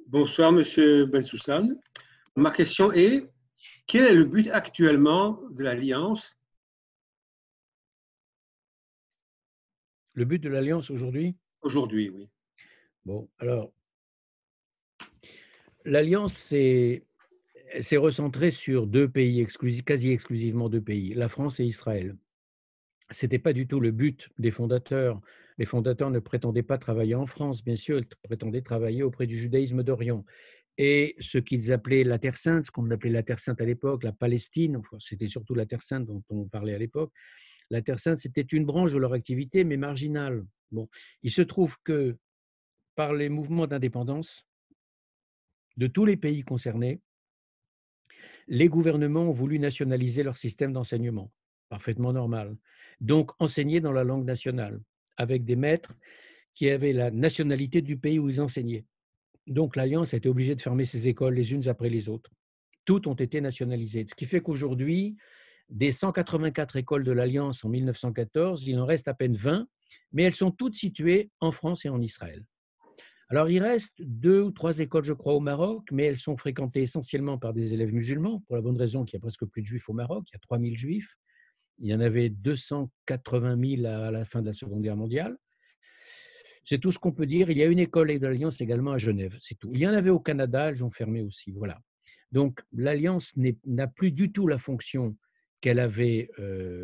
bonsoir Monsieur Bensoussan. Ma question est, quel est le but actuellement de l'Alliance? Le but de l'Alliance aujourd'hui? Aujourd'hui, oui. Bon, alors, l'Alliance s'est recentrée sur deux pays, quasi exclusivement deux pays, la France et Israël. Ce n'était pas du tout le but des fondateurs. Les fondateurs ne prétendaient pas travailler en France, bien sûr, ils prétendaient travailler auprès du judaïsme d'Orient. Et ce qu'ils appelaient la Terre Sainte, ce qu'on appelait la Terre Sainte à l'époque, la Palestine, enfin, c'était surtout la Terre Sainte dont on parlait à l'époque, la Terre Sainte, c'était une branche de leur activité, mais marginale. Bon, il se trouve que par les mouvements d'indépendance de tous les pays concernés, les gouvernements ont voulu nationaliser leur système d'enseignement, parfaitement normal. Donc, enseigner dans la langue nationale, avec des maîtres qui avaient la nationalité du pays où ils enseignaient. Donc, l'Alliance a été obligée de fermer ses écoles les unes après les autres. Toutes ont été nationalisées. Ce qui fait qu'aujourd'hui, des 184 écoles de l'Alliance en 1914, il en reste à peine 20, mais elles sont toutes situées en France et en Israël. Alors, il reste 2 ou 3 écoles, je crois, au Maroc, mais elles sont fréquentées essentiellement par des élèves musulmans, pour la bonne raison qu'il y a presque plus de juifs au Maroc, il y a 3000 juifs. Il y en avait 280 000 à la fin de la Seconde Guerre mondiale. C'est tout ce qu'on peut dire. Il y a une école de l'Alliance également à Genève, c'est tout. Il y en avait au Canada, elles ont fermé aussi, voilà. Donc, l'Alliance n'a plus du tout la fonction qu'elle avait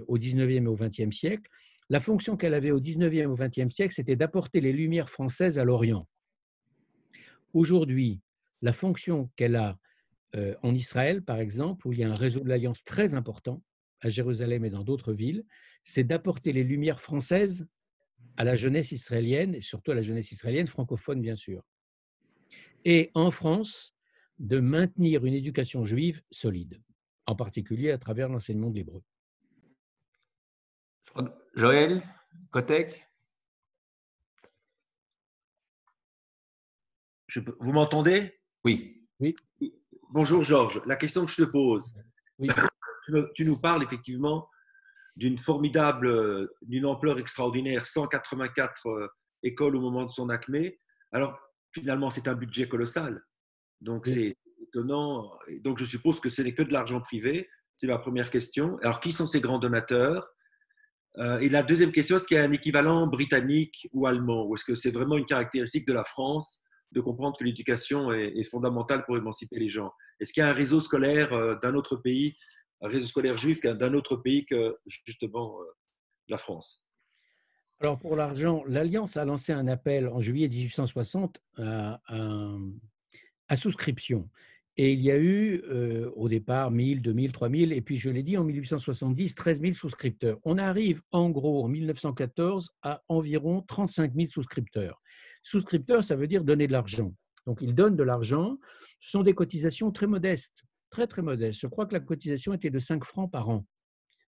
au 19e et au 20e siècle. La fonction qu'elle avait au 19e et au 20e siècle, c'était d'apporter les lumières françaises à l'Orient. Aujourd'hui, la fonction qu'elle a en Israël, par exemple, où il y a un réseau de l'Alliance très important, à Jérusalem et dans d'autres villes, c'est d'apporter les lumières françaises à la jeunesse israélienne, et surtout à la jeunesse israélienne francophone, bien sûr. Et en France, de maintenir une éducation juive solide, en particulier à travers l'enseignement de l'hébreu. Joël, Kotek? Vous m'entendez? Oui. Oui. Bonjour Georges, la question que je te pose, Oui. tu nous parles effectivement d'une ampleur extraordinaire, 184 écoles au moment de son acmé. Alors finalement, c'est un budget colossal, donc Oui. c'est étonnant. Donc je suppose que ce n'est que de l'argent privé, c'est ma première question. Alors qui sont ces grands donateurs? Et la deuxième question, est-ce qu'il y a un équivalent britannique ou allemand, ou est-ce que c'est vraiment une caractéristique de la France de comprendre que l'éducation est fondamentale pour émanciper les gens? Est-ce qu'il y a un réseau scolaire d'un autre pays, un réseau scolaire juif d'un autre pays que justement la France? Alors pour l'argent, l'Alliance a lancé un appel en juillet 1860 à souscription. Et il y a eu au départ 1000, 2000, 3000, et puis je l'ai dit en 1870, 13 000 souscripteurs. On arrive en gros en 1914 à environ 35 000 souscripteurs. Souscripteurs, ça veut dire donner de l'argent. Donc ils donnent de l'argent. Ce sont des cotisations très modestes, très très modestes. Je crois que la cotisation était de 5 francs par an.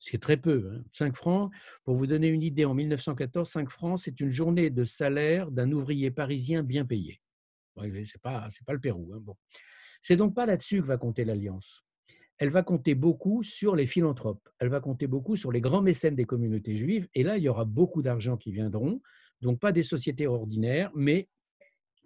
C'est très peu, hein. 5 francs, pour vous donner une idée, en 1914, 5 francs, c'est une journée de salaire d'un ouvrier parisien bien payé. Ce n'est pas le Pérou. Hein, bon. C'est donc pas là-dessus que va compter l'Alliance. Elle va compter beaucoup sur les philanthropes. Elle va compter beaucoup sur les grands mécènes des communautés juives. Et là, il y aura beaucoup d'argent qui viendront. Donc, pas des sociétés ordinaires, mais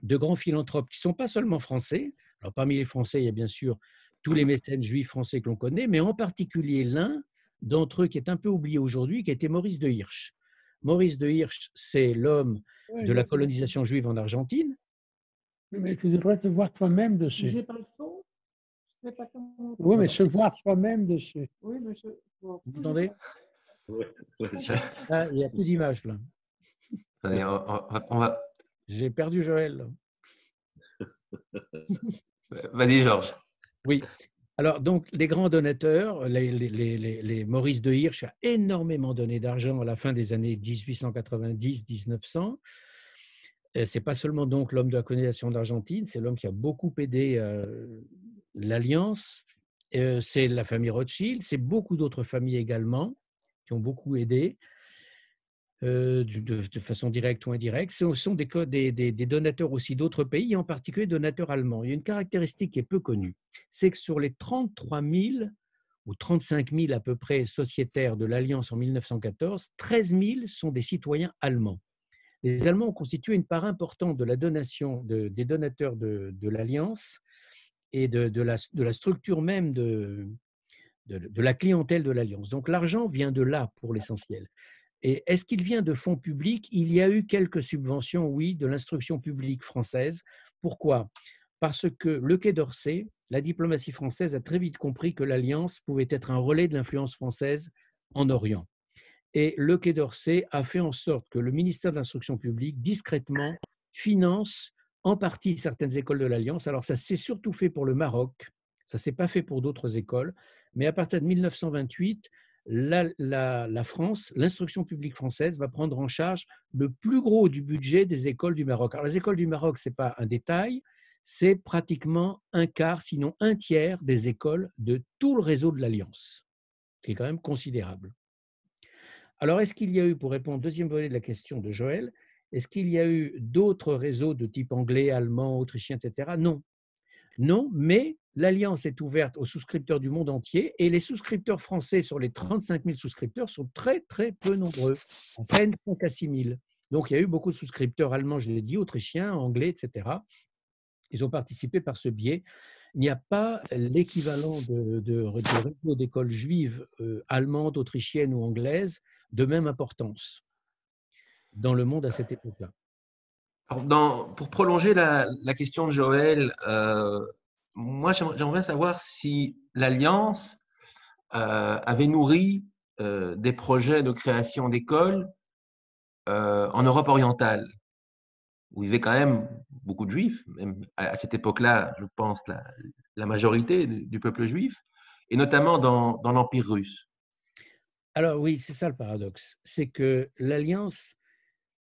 de grands philanthropes qui ne sont pas seulement français. Alors, parmi les Français, il y a bien sûr tous les mécènes juifs français que l'on connaît, mais en particulier l'un d'entre eux qui est un peu oublié aujourd'hui, qui était Maurice de Hirsch. Maurice de Hirsch, c'est l'homme de la colonisation juive en Argentine. Mais tu devrais te voir toi-même dessus. J'ai pas le son. Je sais pas comment. Oui, mais se voir toi-même dessus. Oui, mais je. Vous entendez? Ouais, Ah, il n'y a plus d'image là. Allez, on va... J'ai perdu Joël. Vas-y, Georges. Oui. Alors, donc, les grands donateurs, les Maurice de Hirsch a énormément donné d'argent à la fin des années 1890-1900. Ce n'est pas seulement donc l'homme de la colonisation d'Argentine, c'est l'homme qui a beaucoup aidé l'Alliance. C'est la famille Rothschild, c'est beaucoup d'autres familles également qui ont beaucoup aidé de façon directe ou indirecte. Ce sont des donateurs aussi d'autres pays, en particulier donateurs allemands. Il y a une caractéristique qui est peu connue, c'est que sur les 33 000 ou 35 000 à peu près sociétaires de l'Alliance en 1914, 13 000 sont des citoyens allemands. Les Allemands ont constitué une part importante de la donation des donateurs de l'Alliance et de la structure même de la clientèle de l'Alliance. Donc l'argent vient de là pour l'essentiel. Et est-ce qu'il vient de fonds publics? Il y a eu quelques subventions, oui, de l'instruction publique française. Pourquoi? Parce que le Quai d'Orsay, la diplomatie française a très vite compris que l'Alliance pouvait être un relais de l'influence française en Orient. Et le Quai d'Orsay a fait en sorte que le ministère de l'Instruction publique, discrètement, finance en partie certaines écoles de l'Alliance. Alors, ça s'est surtout fait pour le Maroc, ça ne s'est pas fait pour d'autres écoles, mais à partir de 1928, la France, l'instruction publique française, va prendre en charge le plus gros du budget des écoles du Maroc. Alors, les écoles du Maroc, ce n'est pas un détail, c'est pratiquement un quart, sinon un tiers des écoles de tout le réseau de l'Alliance. C'est quand même considérable. Alors, est-ce qu'il y a eu, pour répondre au deuxième volet de la question de Joël, est-ce qu'il y a eu d'autres réseaux de type anglais, allemand, autrichien, etc.? Non. Non, mais l'Alliance est ouverte aux souscripteurs du monde entier et les souscripteurs français sur les 35 000 souscripteurs sont très, très peu nombreux, à peine 5 à 6 000. Donc, il y a eu beaucoup de souscripteurs allemands, je l'ai dit, autrichiens, anglais, etc. Ils ont participé par ce biais. Il n'y a pas l'équivalent de réseau d'écoles juives allemandes, autrichiennes ou anglaises de même importance dans le monde à cette époque-là. Pour prolonger la question de Joël, moi j'aimerais savoir si l'Alliance avait nourri des projets de création d'écoles en Europe orientale, où il y avait quand même beaucoup de juifs, même à cette époque-là, je pense, la majorité du peuple juif, et notamment dans l'Empire russe. Alors oui, c'est ça le paradoxe, c'est que l'Alliance,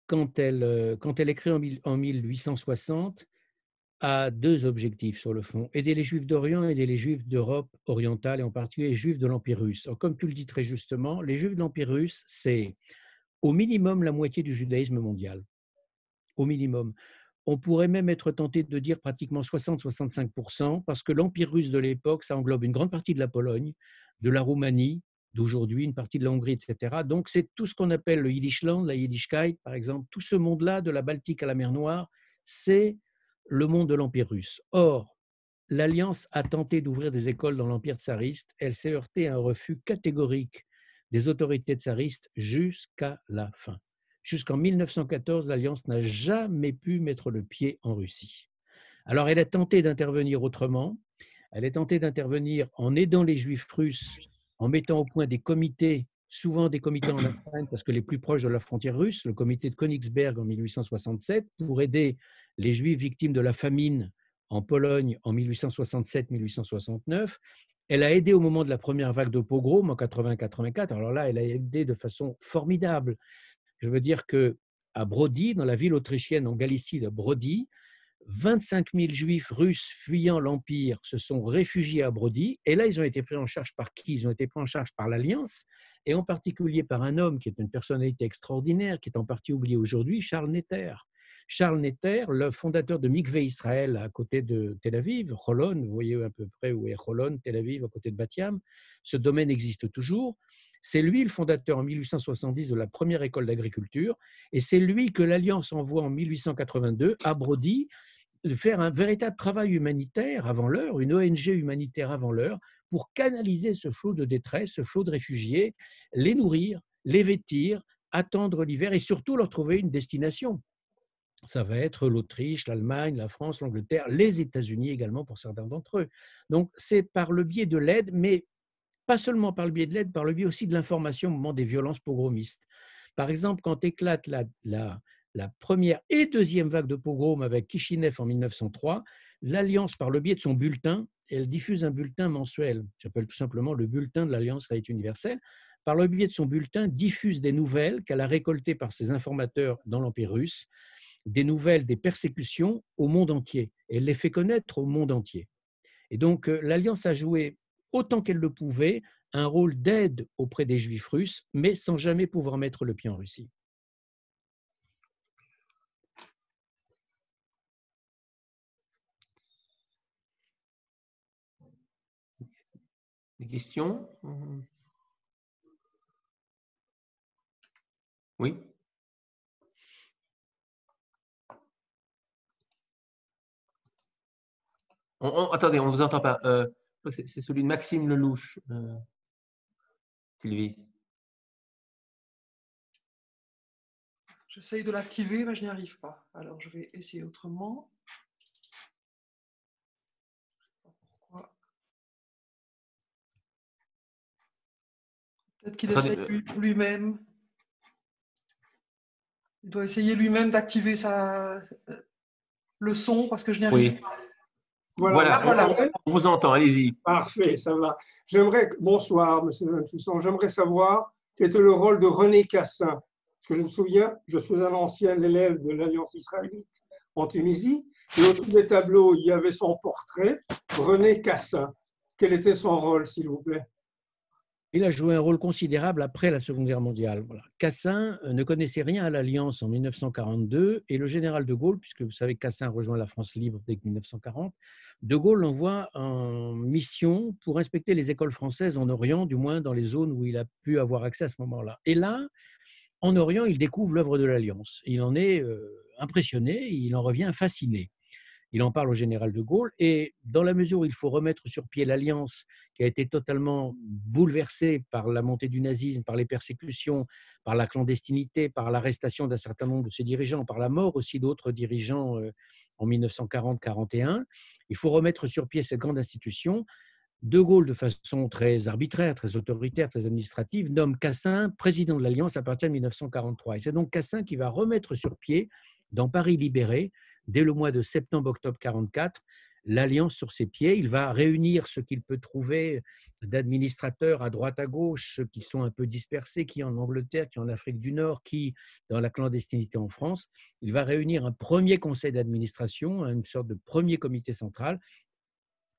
quand elle est créée en 1860, a deux objectifs sur le fond, aider les Juifs d'Orient et aider les Juifs d'Europe orientale, et en particulier les Juifs de l'Empire russe. Alors, comme tu le dis très justement, les Juifs de l'Empire russe, c'est au minimum la moitié du judaïsme mondial. Au minimum. On pourrait même être tenté de dire pratiquement 60-65%, parce que l'Empire russe de l'époque, ça englobe une grande partie de la Pologne, de la Roumanie, d'aujourd'hui, une partie de la Hongrie, etc. Donc, c'est tout ce qu'on appelle le Yiddishland, la Yiddishkeit, par exemple. Tout ce monde-là, de la Baltique à la mer Noire, c'est le monde de l'Empire russe. Or, l'Alliance a tenté d'ouvrir des écoles dans l'Empire tsariste. Elle s'est heurtée à un refus catégorique des autorités tsaristes jusqu'à la fin. Jusqu'en 1914, l'Alliance n'a jamais pu mettre le pied en Russie. Alors, elle a tenté d'intervenir autrement. Elle a tenté d'intervenir en aidant les Juifs russes, en mettant au point des comités, souvent des comités en Allemagne, parce que les plus proches de la frontière russe, le comité de Königsberg en 1867, pour aider les Juifs victimes de la famine en Pologne en 1867-1869. Elle a aidé au moment de la première vague de pogrom en 80-84. Alors là, elle a aidé de façon formidable. Je veux dire qu'à Brody, dans la ville autrichienne en Galicie de Brody, 25 000 juifs russes fuyant l'Empire se sont réfugiés à Brody. Et là, ils ont été pris en charge par qui? Ils ont été pris en charge par l'Alliance, et en particulier par un homme qui est une personnalité extraordinaire, qui est en partie oublié aujourd'hui, Charles Netter. Charles Netter, le fondateur de Mikvé Israël à côté de Tel Aviv, Holon, vous voyez à peu près où est Holon, Tel Aviv, à côté de Bat Yam. Ce domaine existe toujours. C'est lui le fondateur en 1870 de la première école d'agriculture, et c'est lui que l'Alliance envoie en 1882 à Brody de faire un véritable travail humanitaire avant l'heure, une ONG humanitaire avant l'heure, pour canaliser ce flot de détresse, ce flot de réfugiés, les nourrir, les vêtir, attendre l'hiver et surtout leur trouver une destination. Ça va être l'Autriche, l'Allemagne, la France, l'Angleterre, les États-Unis également pour certains d'entre eux. Donc c'est par le biais de l'aide, mais pas seulement par le biais de l'aide, par le biais aussi de l'information au moment des violences pogromistes. Par exemple, quand éclate la première et deuxième vague de pogrom avec Kishinev en 1903, l'Alliance, par le biais de son bulletin, elle diffuse un bulletin mensuel, j'appelle tout simplement le bulletin de l'Alliance Réalité Universelle, par le biais de son bulletin, diffuse des nouvelles qu'elle a récoltées par ses informateurs dans l'Empire russe, des nouvelles des persécutions au monde entier. Elle les fait connaître au monde entier. Et donc, l'Alliance a joué autant qu'elle le pouvait un rôle d'aide auprès des Juifs russes, mais sans jamais pouvoir mettre le pied en Russie. Des questions? Oui. Attendez, on ne vous entend pas. C'est celui de Maxime Lelouch, Sylvie. J'essaye de l'activer, mais je n'y arrive pas. Alors, je vais essayer autrement. Pourquoi? Peut-être qu'il essaye lui-même. Il doit essayer lui-même d'activer le son parce que je n'y arrive pas. Voilà. On vous entend, allez-y. Parfait, ça va. Bonsoir, monsieur Toussaint. J'aimerais savoir quel était le rôle de René Cassin. Parce que je me souviens, je suis un ancien élève de l'Alliance israélite en Tunisie, et au-dessus des tableaux, il y avait son portrait, René Cassin. Quel était son rôle, s'il vous plaît? Il a joué un rôle considérable après la Seconde Guerre mondiale. Voilà. Cassin ne connaissait rien à l'Alliance en 1942 et le général de Gaulle, puisque vous savez que Cassin rejoint la France libre dès 1940, de Gaulle l'envoie en mission pour inspecter les écoles françaises en Orient, du moins dans les zones où il a pu avoir accès à ce moment-là. Et là, en Orient, il découvre l'œuvre de l'Alliance. Il en est impressionné, il en revient fasciné. Il en parle au général de Gaulle et dans la mesure où il faut remettre sur pied l'Alliance qui a été totalement bouleversée par la montée du nazisme, par les persécutions, par la clandestinité, par l'arrestation d'un certain nombre de ses dirigeants, par la mort aussi d'autres dirigeants en 1940-41, il faut remettre sur pied cette grande institution. De Gaulle, de façon très arbitraire, très autoritaire, très administrative, nomme Cassin président de l'Alliance à partir de 1943. Et c'est donc Cassin qui va remettre sur pied, dans Paris libéré, dès le mois de septembre-octobre 1944, l'Alliance sur ses pieds. Il va réunir ce qu'il peut trouver d'administrateurs à droite à gauche, ceux qui sont un peu dispersés, qui en Angleterre, qui en Afrique du Nord, qui dans la clandestinité en France. Il va réunir un premier conseil d'administration, une sorte de premier comité central.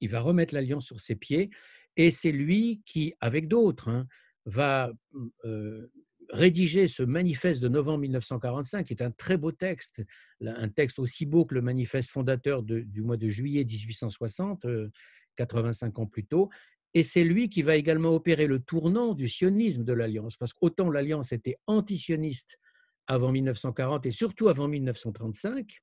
Il va remettre l'Alliance sur ses pieds et c'est lui qui, avec d'autres, va rédiger ce manifeste de novembre 1945, qui est un très beau texte, un texte aussi beau que le manifeste fondateur du mois de juillet 1860, 85 ans plus tôt. Et c'est lui qui va également opérer le tournant du sionisme de l'Alliance, parce qu'autant l'Alliance était antisioniste avant 1940 et surtout avant 1935,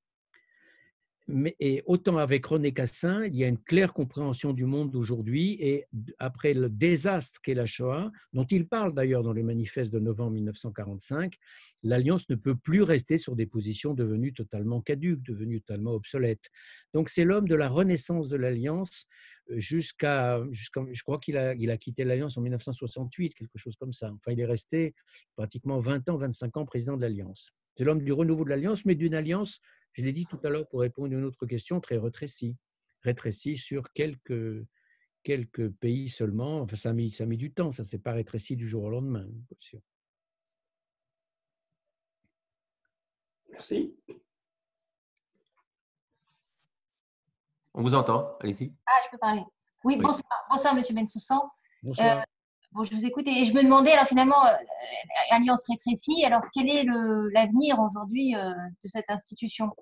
et autant avec René Cassin, il y a une claire compréhension du monde d'aujourd'hui et après le désastre qu'est la Shoah, dont il parle d'ailleurs dans le manifeste de novembre 1945, l'Alliance ne peut plus rester sur des positions devenues totalement caduques, devenues totalement obsolètes. Donc c'est l'homme de la renaissance de l'Alliance jusqu'à je crois qu'il a quitté l'Alliance en 1968, quelque chose comme ça. Enfin, il est resté pratiquement 20 ans, 25 ans président de l'Alliance. C'est l'homme du renouveau de l'Alliance, mais d'une alliance, je l'ai dit tout à l'heure pour répondre à une autre question, très rétrécie. rétréci sur quelques pays seulement. Enfin, ça a mis du temps, ça ne s'est pas rétréci du jour au lendemain, bien sûr. Merci. On vous entend, allez-y. Ah, je peux parler. Oui, Oui. bonsoir, Monsieur Bensoussan. Bonsoir. Bon, je vous écoute et je me demandais, alors finalement, Alliance rétrécie, alors quel est l'avenir aujourd'hui de cette institution?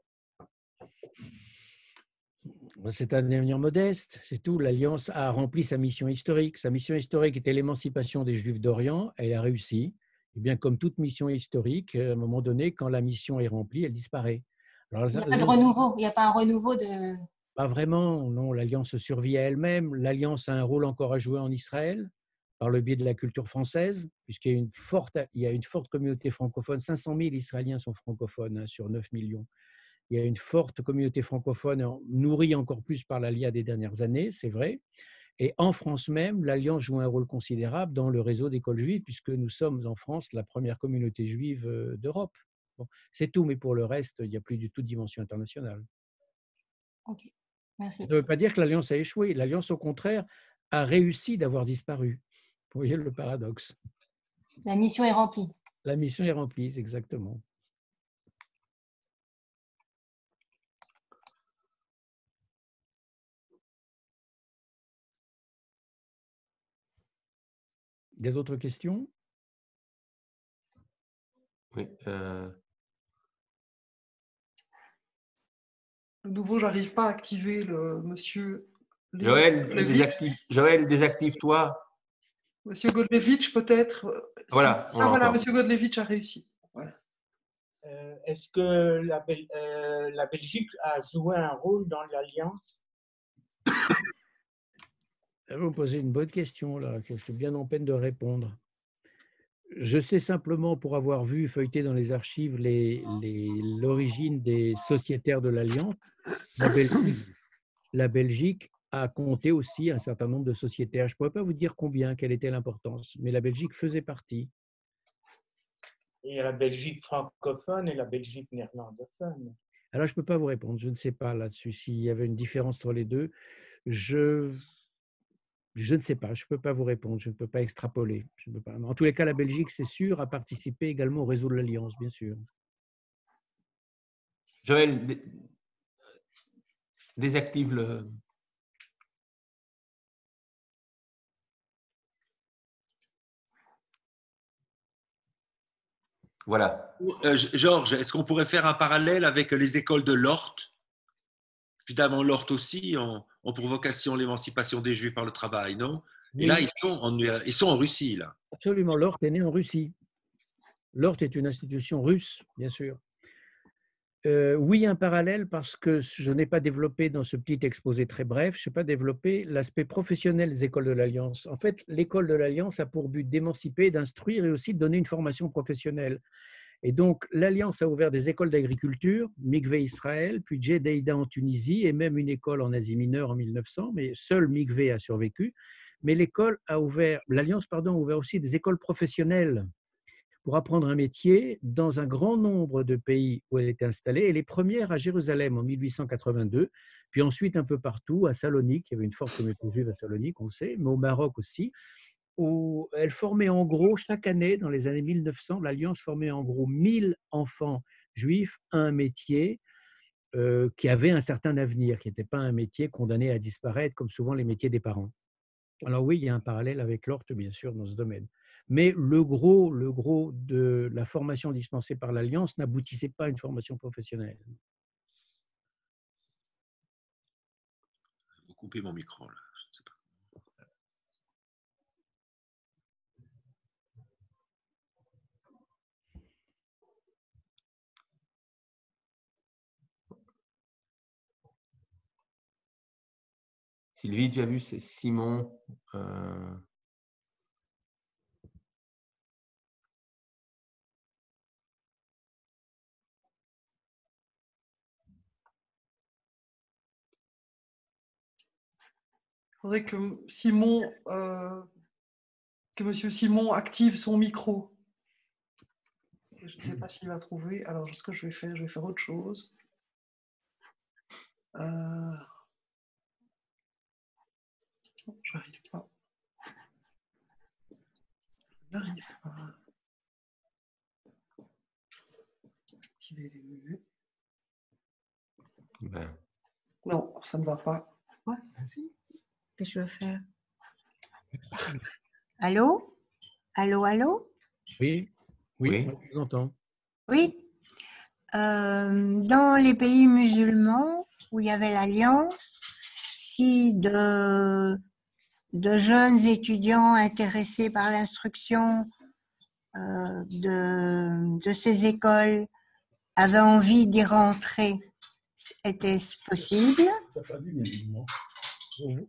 C'est un avenir modeste, c'est tout. L'Alliance a rempli sa mission historique. Sa mission historique était l'émancipation des Juifs d'Orient. Elle a réussi. Et bien, comme toute mission historique, à un moment donné, quand la mission est remplie, elle disparaît. Alors, il n'y a pas de renouveau, il n'y a pas un renouveau de… Pas vraiment, non. L'Alliance survit à elle-même. L'Alliance a un rôle encore à jouer en Israël, par le biais de la culture française, puisqu'il y a une forte communauté francophone. 500 000 Israéliens sont francophones sur 9 millions. Il y a une forte communauté francophone nourrie encore plus par l'ALIA des dernières années, c'est vrai. Et en France même, l'Alliance joue un rôle considérable dans le réseau d'écoles juives, puisque nous sommes en France la première communauté juive d'Europe. Bon, c'est tout, mais pour le reste, il n'y a plus du tout de dimension internationale. Ok, merci. Ça ne veut pas dire que l'Alliance a échoué. L'Alliance, au contraire, a réussi d'avoir disparu. Vous voyez le paradoxe. La mission est remplie. La mission est remplie, exactement. Des autres questions? Oui. De nouveau, j'arrive pas à activer le monsieur… Joël, désactive-toi. Monsieur Godlevitch, peut-être. Voilà, on voilà, l'entend. Monsieur Godlevitch a réussi. Voilà. Est-ce que la Belgique a joué un rôle dans l'Alliance? Vous me posez une bonne question, là, que je suis bien en peine de répondre. Je sais simplement, pour avoir vu, feuilleté dans les archives, l'origine des sociétaires de l'Alliance, la Belgique a compté aussi un certain nombre de sociétaires. Je ne pourrais pas vous dire combien, quelle était l'importance, mais la Belgique faisait partie. Il y a la Belgique francophone et la Belgique néerlandophone. Alors, je ne peux pas vous répondre, je ne sais pas là-dessus s'il y avait une différence entre les deux. Je ne sais pas, je ne peux pas vous répondre, je ne peux pas extrapoler. Je ne peux pas. En tous les cas, la Belgique, c'est sûr, a participé également au réseau de l'Alliance, bien sûr. Joël, désactive le… Voilà. Georges, est-ce qu'on pourrait faire un parallèle avec les écoles de l'Ort? Finalement, l'Ort aussi ont pour vocation l'émancipation des Juifs par le travail, non? Et Oui. là, ils sont en Russie, là. Absolument, l'Ort est né en Russie. L'Ort est une institution russe, bien sûr. Oui, un parallèle parce que je n'ai pas développé dans ce petit exposé très bref, je n'ai pas développé l'aspect professionnel des écoles de l'Alliance. En fait, l'école de l'Alliance a pour but d'émanciper, d'instruire et aussi de donner une formation professionnelle. Et donc, l'Alliance a ouvert des écoles d'agriculture, Mikvé Israël, puis Djedeida en Tunisie et même une école en Asie mineure en 1900, mais seul Mikvé a survécu. Mais l'Alliance a ouvert aussi des écoles professionnelles pour apprendre un métier dans un grand nombre de pays où elle était installée, et les premières à Jérusalem en 1882, puis ensuite un peu partout, à Salonique, il y avait une forte communauté juive à Salonique, on le sait, mais au Maroc aussi, où elle formait en gros, chaque année, dans les années 1900, l'Alliance formait en gros 1000 enfants juifs à un métier qui avait un certain avenir, qui n'était pas un métier condamné à disparaître, comme souvent les métiers des parents. Alors oui, il y a un parallèle avec l'Ort, bien sûr, dans ce domaine. Mais le gros de la formation dispensée par l'Alliance n'aboutissait pas à une formation professionnelle. Vous coupez mon micro, là. Je ne sais pas. Sylvie, tu as vu, c'est Simon. Il faudrait que Monsieur Simon active son micro. Je ne sais pas s'il va trouver. Alors, ce que je vais faire autre chose. J'arrive pas. J'arrive pas. Activer les menus. Ben, Non, ça ne va pas. Ouais, vas-y. Qu'est-ce que je veux faire? Allô? Allô, allô? Oui, oui. on vous entend. Oui. Dans les pays musulmans où il y avait l'Alliance, si de jeunes étudiants intéressés par l'instruction de ces écoles avaient envie d'y rentrer, était-ce possible?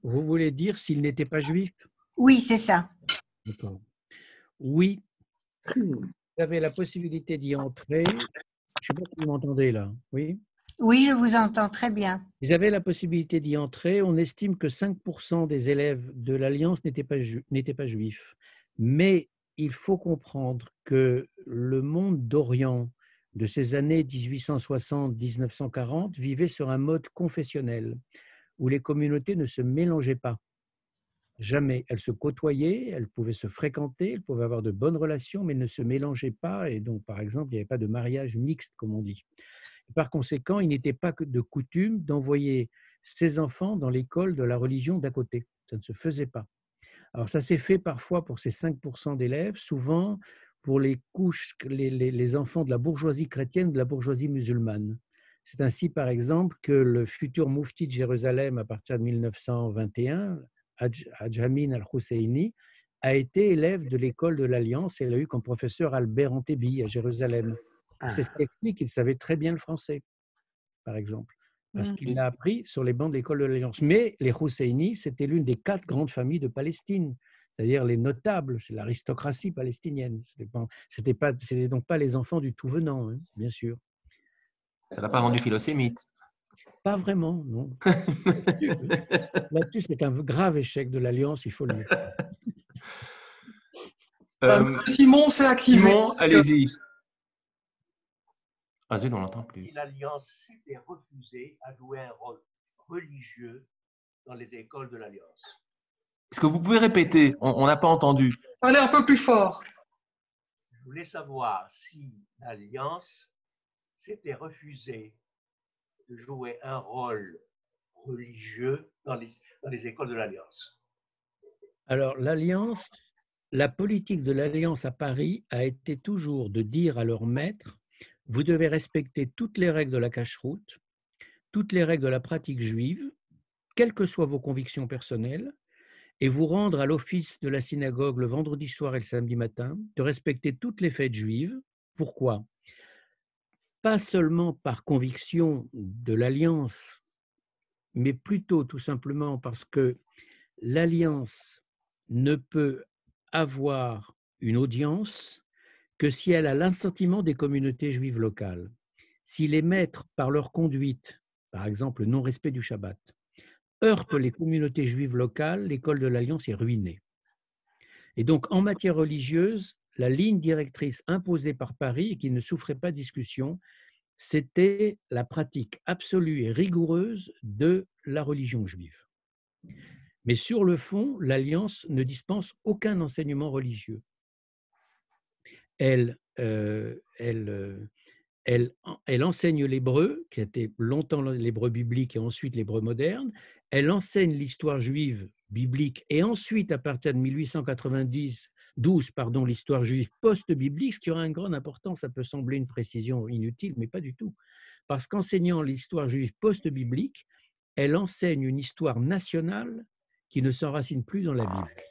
Vous voulez dire s'ils n'étaient pas juifs? Oui, c'est ça. D'accord. Oui, vous avez la possibilité d'y entrer. Je ne sais pas si vous m'entendez là. Oui. Oui, je vous entends très bien. Ils avaient la possibilité d'y entrer. On estime que 5% des élèves de l'Alliance n'étaient pas juifs. Mais il faut comprendre que le monde d'Orient de ces années 1860-1940 vivait sur un mode confessionnel où les communautés ne se mélangeaient pas. Jamais. Elles se côtoyaient, elles pouvaient se fréquenter, elles pouvaient avoir de bonnes relations, mais ne se mélangeaient pas. Et donc, par exemple, il n'y avait pas de mariage mixte, comme on dit. Par conséquent, il n'était pas de coutume d'envoyer ses enfants dans l'école de la religion d'à côté. Ça ne se faisait pas. Alors, ça s'est fait parfois pour ces 5% d'élèves, souvent pour les couches, les enfants de la bourgeoisie chrétienne, de la bourgeoisie musulmane. C'est ainsi, par exemple, que le futur moufti de Jérusalem, à partir de 1921, Hadj Amin al-Husseini, a été élève de l'école de l'Alliance et il a eu comme professeur Albert Antebi à Jérusalem. C'est ce qui explique qu'il savait très bien le français, par exemple, parce qu'il l'a appris sur les bancs de l'école de l'Alliance. Mais les Husseini, c'était l'une des 4 grandes familles de Palestine, c'est-à-dire les notables, c'est l'aristocratie palestinienne. C'était donc pas les enfants du tout venant, hein, bien sûr. Ça l'a pas rendu philosémite. Pas vraiment, non. Là-dessus, c'est un grave échec de l'Alliance, il faut le dire. Simon s'est activé. Simon, allez-y. Ah zut, on n'entend plus. Si l'Alliance s'était refusée à jouer un rôle religieux dans les écoles de l'Alliance. Est-ce que vous pouvez répéter? On n'a pas entendu. Allez un peu plus fort. Je voulais savoir si l'Alliance s'était refusée de jouer un rôle religieux dans les écoles de l'Alliance. Alors, l'Alliance, la politique de l'Alliance à Paris a été toujours de dire à leurs maîtres: vous devez respecter toutes les règles de la cacheroute, toutes les règles de la pratique juive, quelles que soient vos convictions personnelles, et vous rendre à l'office de la synagogue le vendredi soir et le samedi matin, de respecter toutes les fêtes juives. Pourquoi? Pas seulement par conviction de l'Alliance, mais plutôt tout simplement parce que l'Alliance ne peut avoir une audience que si elle a l'assentiment des communautés juives locales. Si les maîtres, par leur conduite, par exemple le non-respect du Shabbat, heurtent les communautés juives locales, l'école de l'Alliance est ruinée. Et donc, en matière religieuse, la ligne directrice imposée par Paris et qui ne souffrait pas de discussion, c'était la pratique absolue et rigoureuse de la religion juive. Mais sur le fond, l'Alliance ne dispense aucun enseignement religieux. Elle enseigne l'hébreu, qui a été longtemps l'hébreu biblique et ensuite l'hébreu moderne. Elle enseigne l'histoire juive biblique et ensuite, à partir de 1892, l'histoire juive post-biblique, ce qui aura une grande importance. Ça peut sembler une précision inutile, mais pas du tout. Parce qu'enseignant l'histoire juive post-biblique, elle enseigne une histoire nationale qui ne s'enracine plus dans la Bible.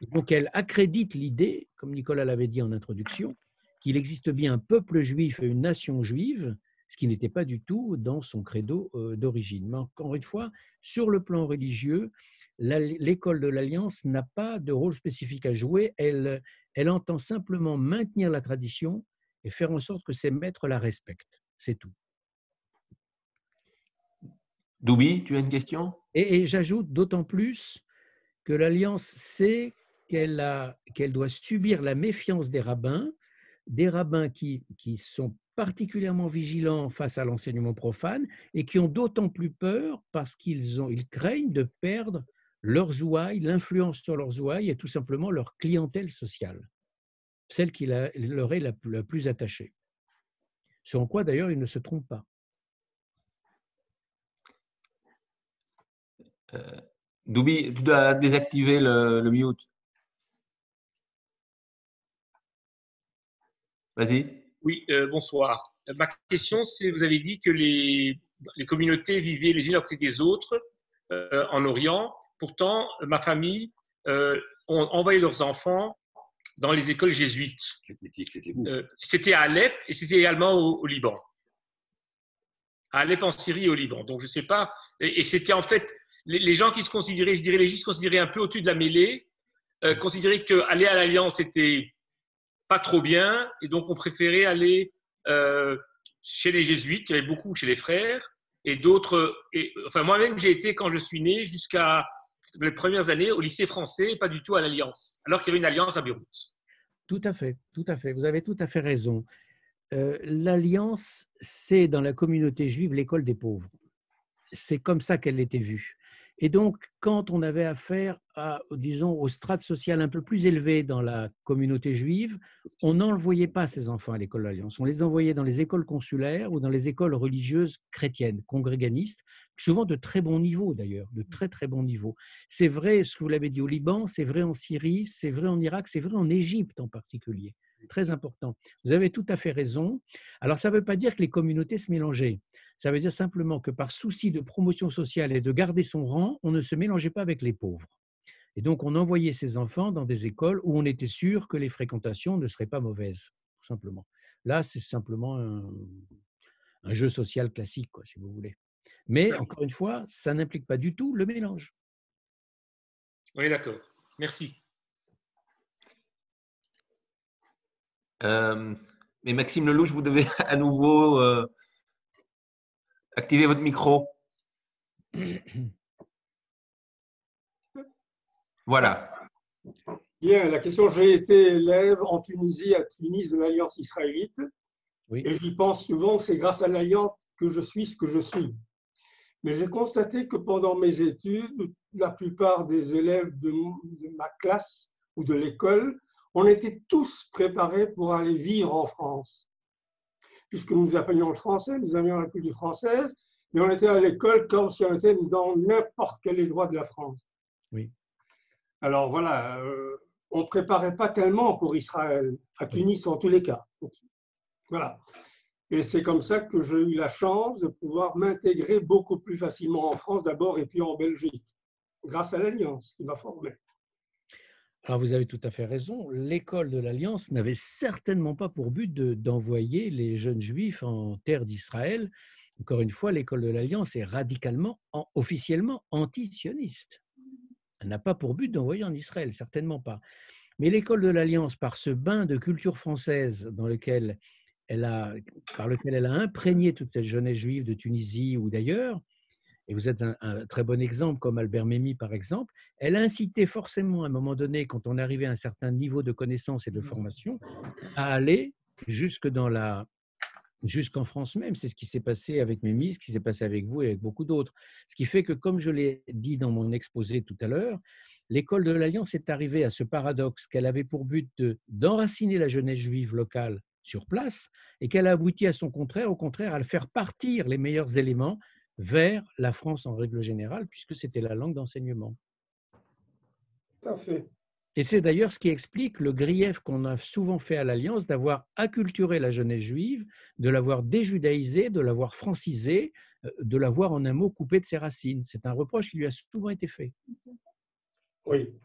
Et donc, elle accrédite l'idée, comme Nicolas l'avait dit en introduction, qu'il existe bien un peuple juif et une nation juive, ce qui n'était pas du tout dans son credo d'origine. Mais encore une fois, sur le plan religieux, l'école de l'Alliance n'a pas de rôle spécifique à jouer. Elle entend simplement maintenir la tradition et faire en sorte que ses maîtres la respectent. C'est tout. Doubi, tu as une question? Et j'ajoute d'autant plus que l'Alliance sait qu'elle doit subir la méfiance des rabbins qui sont particulièrement vigilants face à l'enseignement profane et qui ont d'autant plus peur parce qu'ils craignent de perdre leurs ouailles, l'influence sur leurs ouailles est tout simplement leur clientèle sociale, celle qui leur est la plus attachée. Ce en quoi d'ailleurs ils ne se trompent pas. Doubi, tu dois désactiver le mute. Vas-y. Oui, bonsoir. Ma question, c'est, vous avez dit que les communautés vivaient les unes à côté des autres en Orient. Pourtant, ma famille ont envoyé leurs enfants dans les écoles jésuites. C'était à Alep et c'était également au Liban. À Alep en Syrie et au Liban. Donc, je ne sais pas. Et c'était en fait les gens qui se considéraient, je dirais les juifs se considéraient un peu au-dessus de la mêlée, considéraient qu'aller à l'Alliance était pas trop bien, et donc on préférait aller chez les jésuites, il y avait beaucoup chez les frères, et d'autres. Enfin, moi-même, j'ai été, quand je suis né, jusqu'à les premières années au lycée français, et pas du tout à l'Alliance, alors qu'il y avait une Alliance à Beyrouth. Tout à fait, tout à fait. Vous avez tout à fait raison. L'Alliance, c'est dans la communauté juive l'école des pauvres. C'est comme ça qu'elle était vue. Et donc, quand on avait affaire à, disons, aux strates sociales un peu plus élevées dans la communauté juive, on n'envoyait pas ces enfants à l'école de l'Alliance. On les envoyait dans les écoles consulaires ou dans les écoles religieuses chrétiennes, congréganistes, souvent de très bon niveau d'ailleurs, de très très bon niveau. C'est vrai, ce que vous l'avez dit au Liban, c'est vrai en Syrie, c'est vrai en Irak, c'est vrai en Égypte en particulier. Très important. Vous avez tout à fait raison. Alors, ça ne veut pas dire que les communautés se mélangeaient. Ça veut dire simplement que par souci de promotion sociale et de garder son rang, on ne se mélangeait pas avec les pauvres. Et donc, on envoyait ses enfants dans des écoles où on était sûr que les fréquentations ne seraient pas mauvaises, tout simplement. Là, c'est simplement un jeu social classique, quoi, si vous voulez. Mais, encore une fois, ça n'implique pas du tout le mélange. Oui, d'accord. Merci. Mais Maxime Lelouch, vous devez à nouveau activer votre micro. Voilà. Bien, la question, j'ai été élève en Tunisie, à Tunis, de l'Alliance israélite. Oui. Et j'y pense souvent, c'est grâce à l'Alliance que je suis ce que je suis. Mais j'ai constaté que pendant mes études, la plupart des élèves de ma classe ou de l'école, on était tous préparés pour aller vivre en France. Puisque nous appelions le français, nous avions la culture française, et on était à l'école comme si on était dans n'importe quel endroit de la France. Oui. Alors voilà, on ne préparait pas tellement pour Israël, à Tunis en tous les cas. Voilà. Et c'est comme ça que j'ai eu la chance de pouvoir m'intégrer beaucoup plus facilement en France d'abord et puis en Belgique, grâce à l'Alliance qui m'a formé. Alors, vous avez tout à fait raison. L'école de l'Alliance n'avait certainement pas pour but d'envoyer les jeunes juifs en terre d'Israël. Encore une fois, l'école de l'Alliance est radicalement, officiellement anti-sioniste. Elle n'a pas pour but d'envoyer en Israël, certainement pas. Mais l'école de l'Alliance, par ce bain de culture française par lequel elle a imprégné toute cette jeunesse juive de Tunisie ou d'ailleurs, et vous êtes un très bon exemple, comme Albert Memmi par exemple, elle a incité forcément à un moment donné, quand on arrivait à un certain niveau de connaissance et de formation, à aller jusqu'en France même. C'est ce qui s'est passé avec Memmi, ce qui s'est passé avec vous et avec beaucoup d'autres. Ce qui fait que, comme je l'ai dit dans mon exposé tout à l'heure, l'école de l'Alliance est arrivée à ce paradoxe qu'elle avait pour but d'enraciner la jeunesse juive locale sur place et qu'elle a abouti au contraire, à le faire partir les meilleurs éléments vers la France en règle générale, puisque c'était la langue d'enseignement. Tout à fait. Et c'est d'ailleurs ce qui explique le grief qu'on a souvent fait à l'Alliance d'avoir acculturé la jeunesse juive, de l'avoir déjudaïsée, de l'avoir francisée, de l'avoir en un mot coupé de ses racines. C'est un reproche qui lui a souvent été fait. Oui.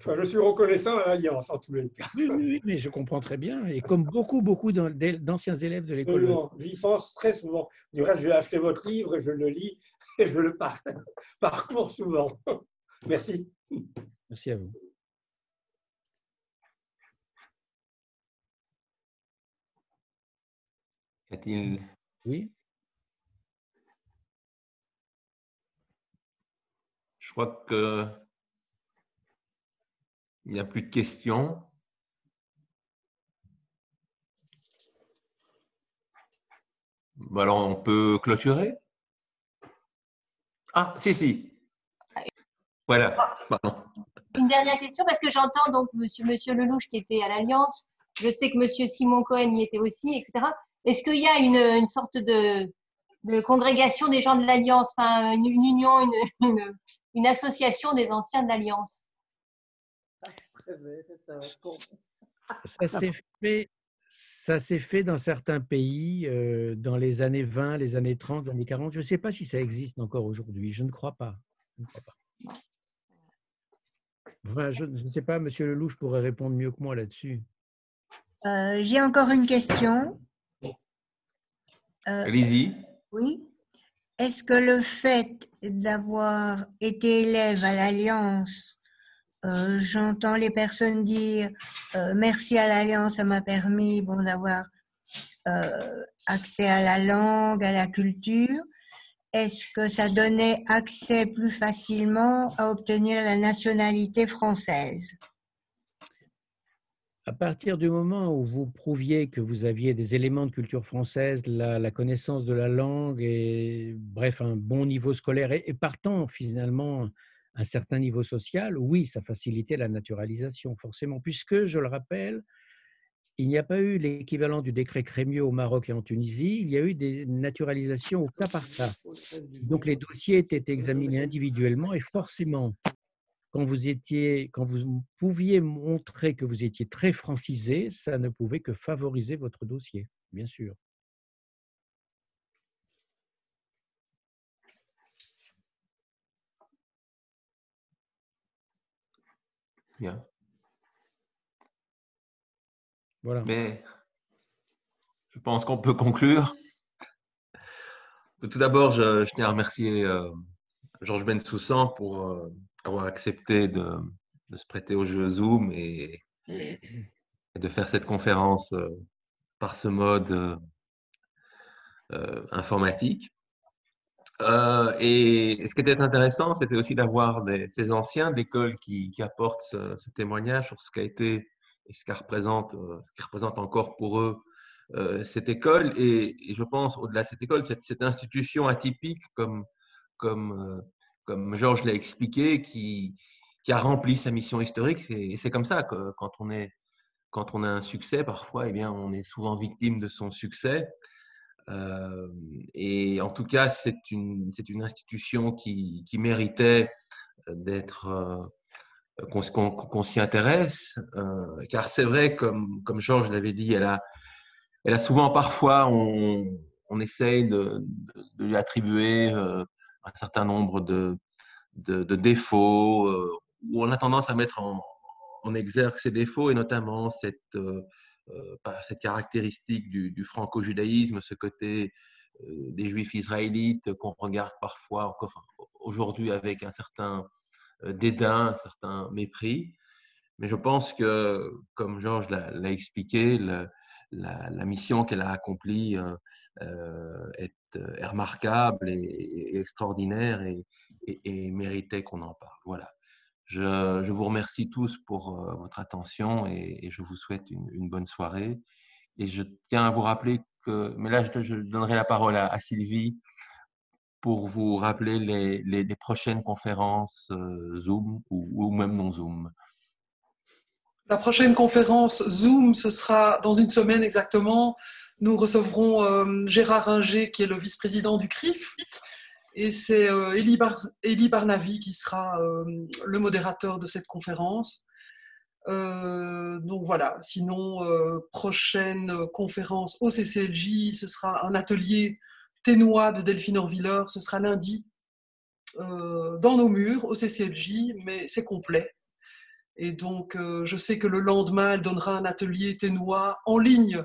Enfin, je suis reconnaissant à l'Alliance en tous les cas. Oui, mais je comprends très bien. Et comme beaucoup d'anciens élèves de l'école. J'y pense très souvent. Du reste, j'ai acheté votre livre et je le lis et je le parcours souvent. Merci. Merci à vous. Y-a-t-il... Oui. Je crois que il n'y a plus de questions. Alors, on peut clôturer? Ah, si. Voilà, pardon. Une dernière question, parce que j'entends donc monsieur Lelouch qui était à l'Alliance, je sais que monsieur Simon Cohen y était aussi, etc. Est-ce qu'il y a une sorte de congrégation des gens de l'Alliance, enfin une union, une association des anciens de l'Alliance? Ça s'est fait dans certains pays dans les années 20, les années 30, les années 40. Je ne sais pas si ça existe encore aujourd'hui. Je ne crois pas. Enfin, je ne sais pas, M. Lelouch pourrait répondre mieux que moi là-dessus. J'ai encore une question. Allez-y. Oui. Est-ce que le fait d'avoir été élève à l'Alliance, j'entends les personnes dire merci à l'Alliance, ça m'a permis d'avoir accès à la langue, à la culture. Est-ce que ça donnait accès plus facilement à obtenir la nationalité française? À partir du moment où vous prouviez que vous aviez des éléments de culture française, la connaissance de la langue, et bref, un bon niveau scolaire, et partant finalement un certain niveau social, oui, ça facilitait la naturalisation, forcément, puisque, je le rappelle, il n'y a pas eu l'équivalent du décret Crémieux au Maroc et en Tunisie, il y a eu des naturalisations au cas par cas. Donc les dossiers étaient examinés individuellement et forcément, quand vous pouviez montrer que vous étiez très francisé, ça ne pouvait que favoriser votre dossier, bien sûr. Bien. Voilà. Mais je pense qu'on peut conclure. Tout d'abord, je tiens à remercier Georges Bensoussan pour avoir accepté de se prêter au jeu Zoom et de faire cette conférence par ce mode informatique. Et ce qui était intéressant, c'était aussi d'avoir ces anciens d'école qui apportent ce témoignage sur ce qu'a été et ce qui représente encore pour eux cette école. Et je pense, au-delà de cette école, cette institution atypique, comme Georges l'a expliqué, qui a rempli sa mission historique. Et c'est comme ça que quand on a un succès, parfois, eh bien, on est souvent victime de son succès. Et en tout cas, c'est une institution qui méritait d'être qu'on s'y intéresse, car c'est vrai, comme Georges l'avait dit, elle a souvent, parfois, on essaye de lui attribuer un certain nombre de défauts, où on a tendance à mettre en exergue ces défauts, et notamment cette caractéristique du franco-judaïsme, ce côté des juifs israélites qu'on regarde parfois aujourd'hui avec un certain dédain, un certain mépris. Mais je pense que, comme Georges l'a expliqué, la mission qu'elle a accomplie est remarquable et extraordinaire et méritait qu'on en parle. Voilà. Je vous remercie tous pour votre attention et je vous souhaite une bonne soirée. Et je tiens à vous rappeler que, mais là je donnerai la parole à Sylvie pour vous rappeler les prochaines conférences Zoom ou même non Zoom. La prochaine conférence Zoom, ce sera dans une semaine exactement. Nous recevrons Gérard Inger, qui est le vice-président du CRIF, et c'est Elie Barnavi qui sera le modérateur de cette conférence. Donc voilà, sinon, prochaine conférence au CCLJ, ce sera un atelier ténois de Delphine Orviller, ce sera lundi, dans nos murs, au CCLJ, mais c'est complet. Et donc, je sais que le lendemain, elle donnera un atelier ténois en ligne.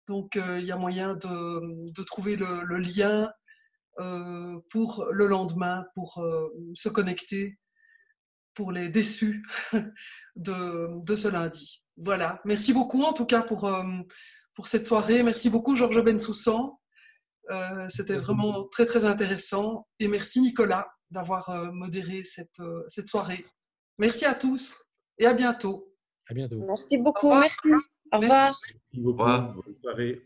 Donc, il y a moyen de trouver le lien pour le lendemain, pour se connecter, pour les déçus de ce lundi. Voilà. Merci beaucoup, en tout cas, pour cette soirée. Merci beaucoup, Georges Bensoussan. C'était vraiment très, très intéressant. Et merci, Nicolas, d'avoir modéré cette soirée. Merci à tous. Et à bientôt. À bientôt. Merci beaucoup. Merci. Au revoir. Merci beaucoup. Bonne soirée.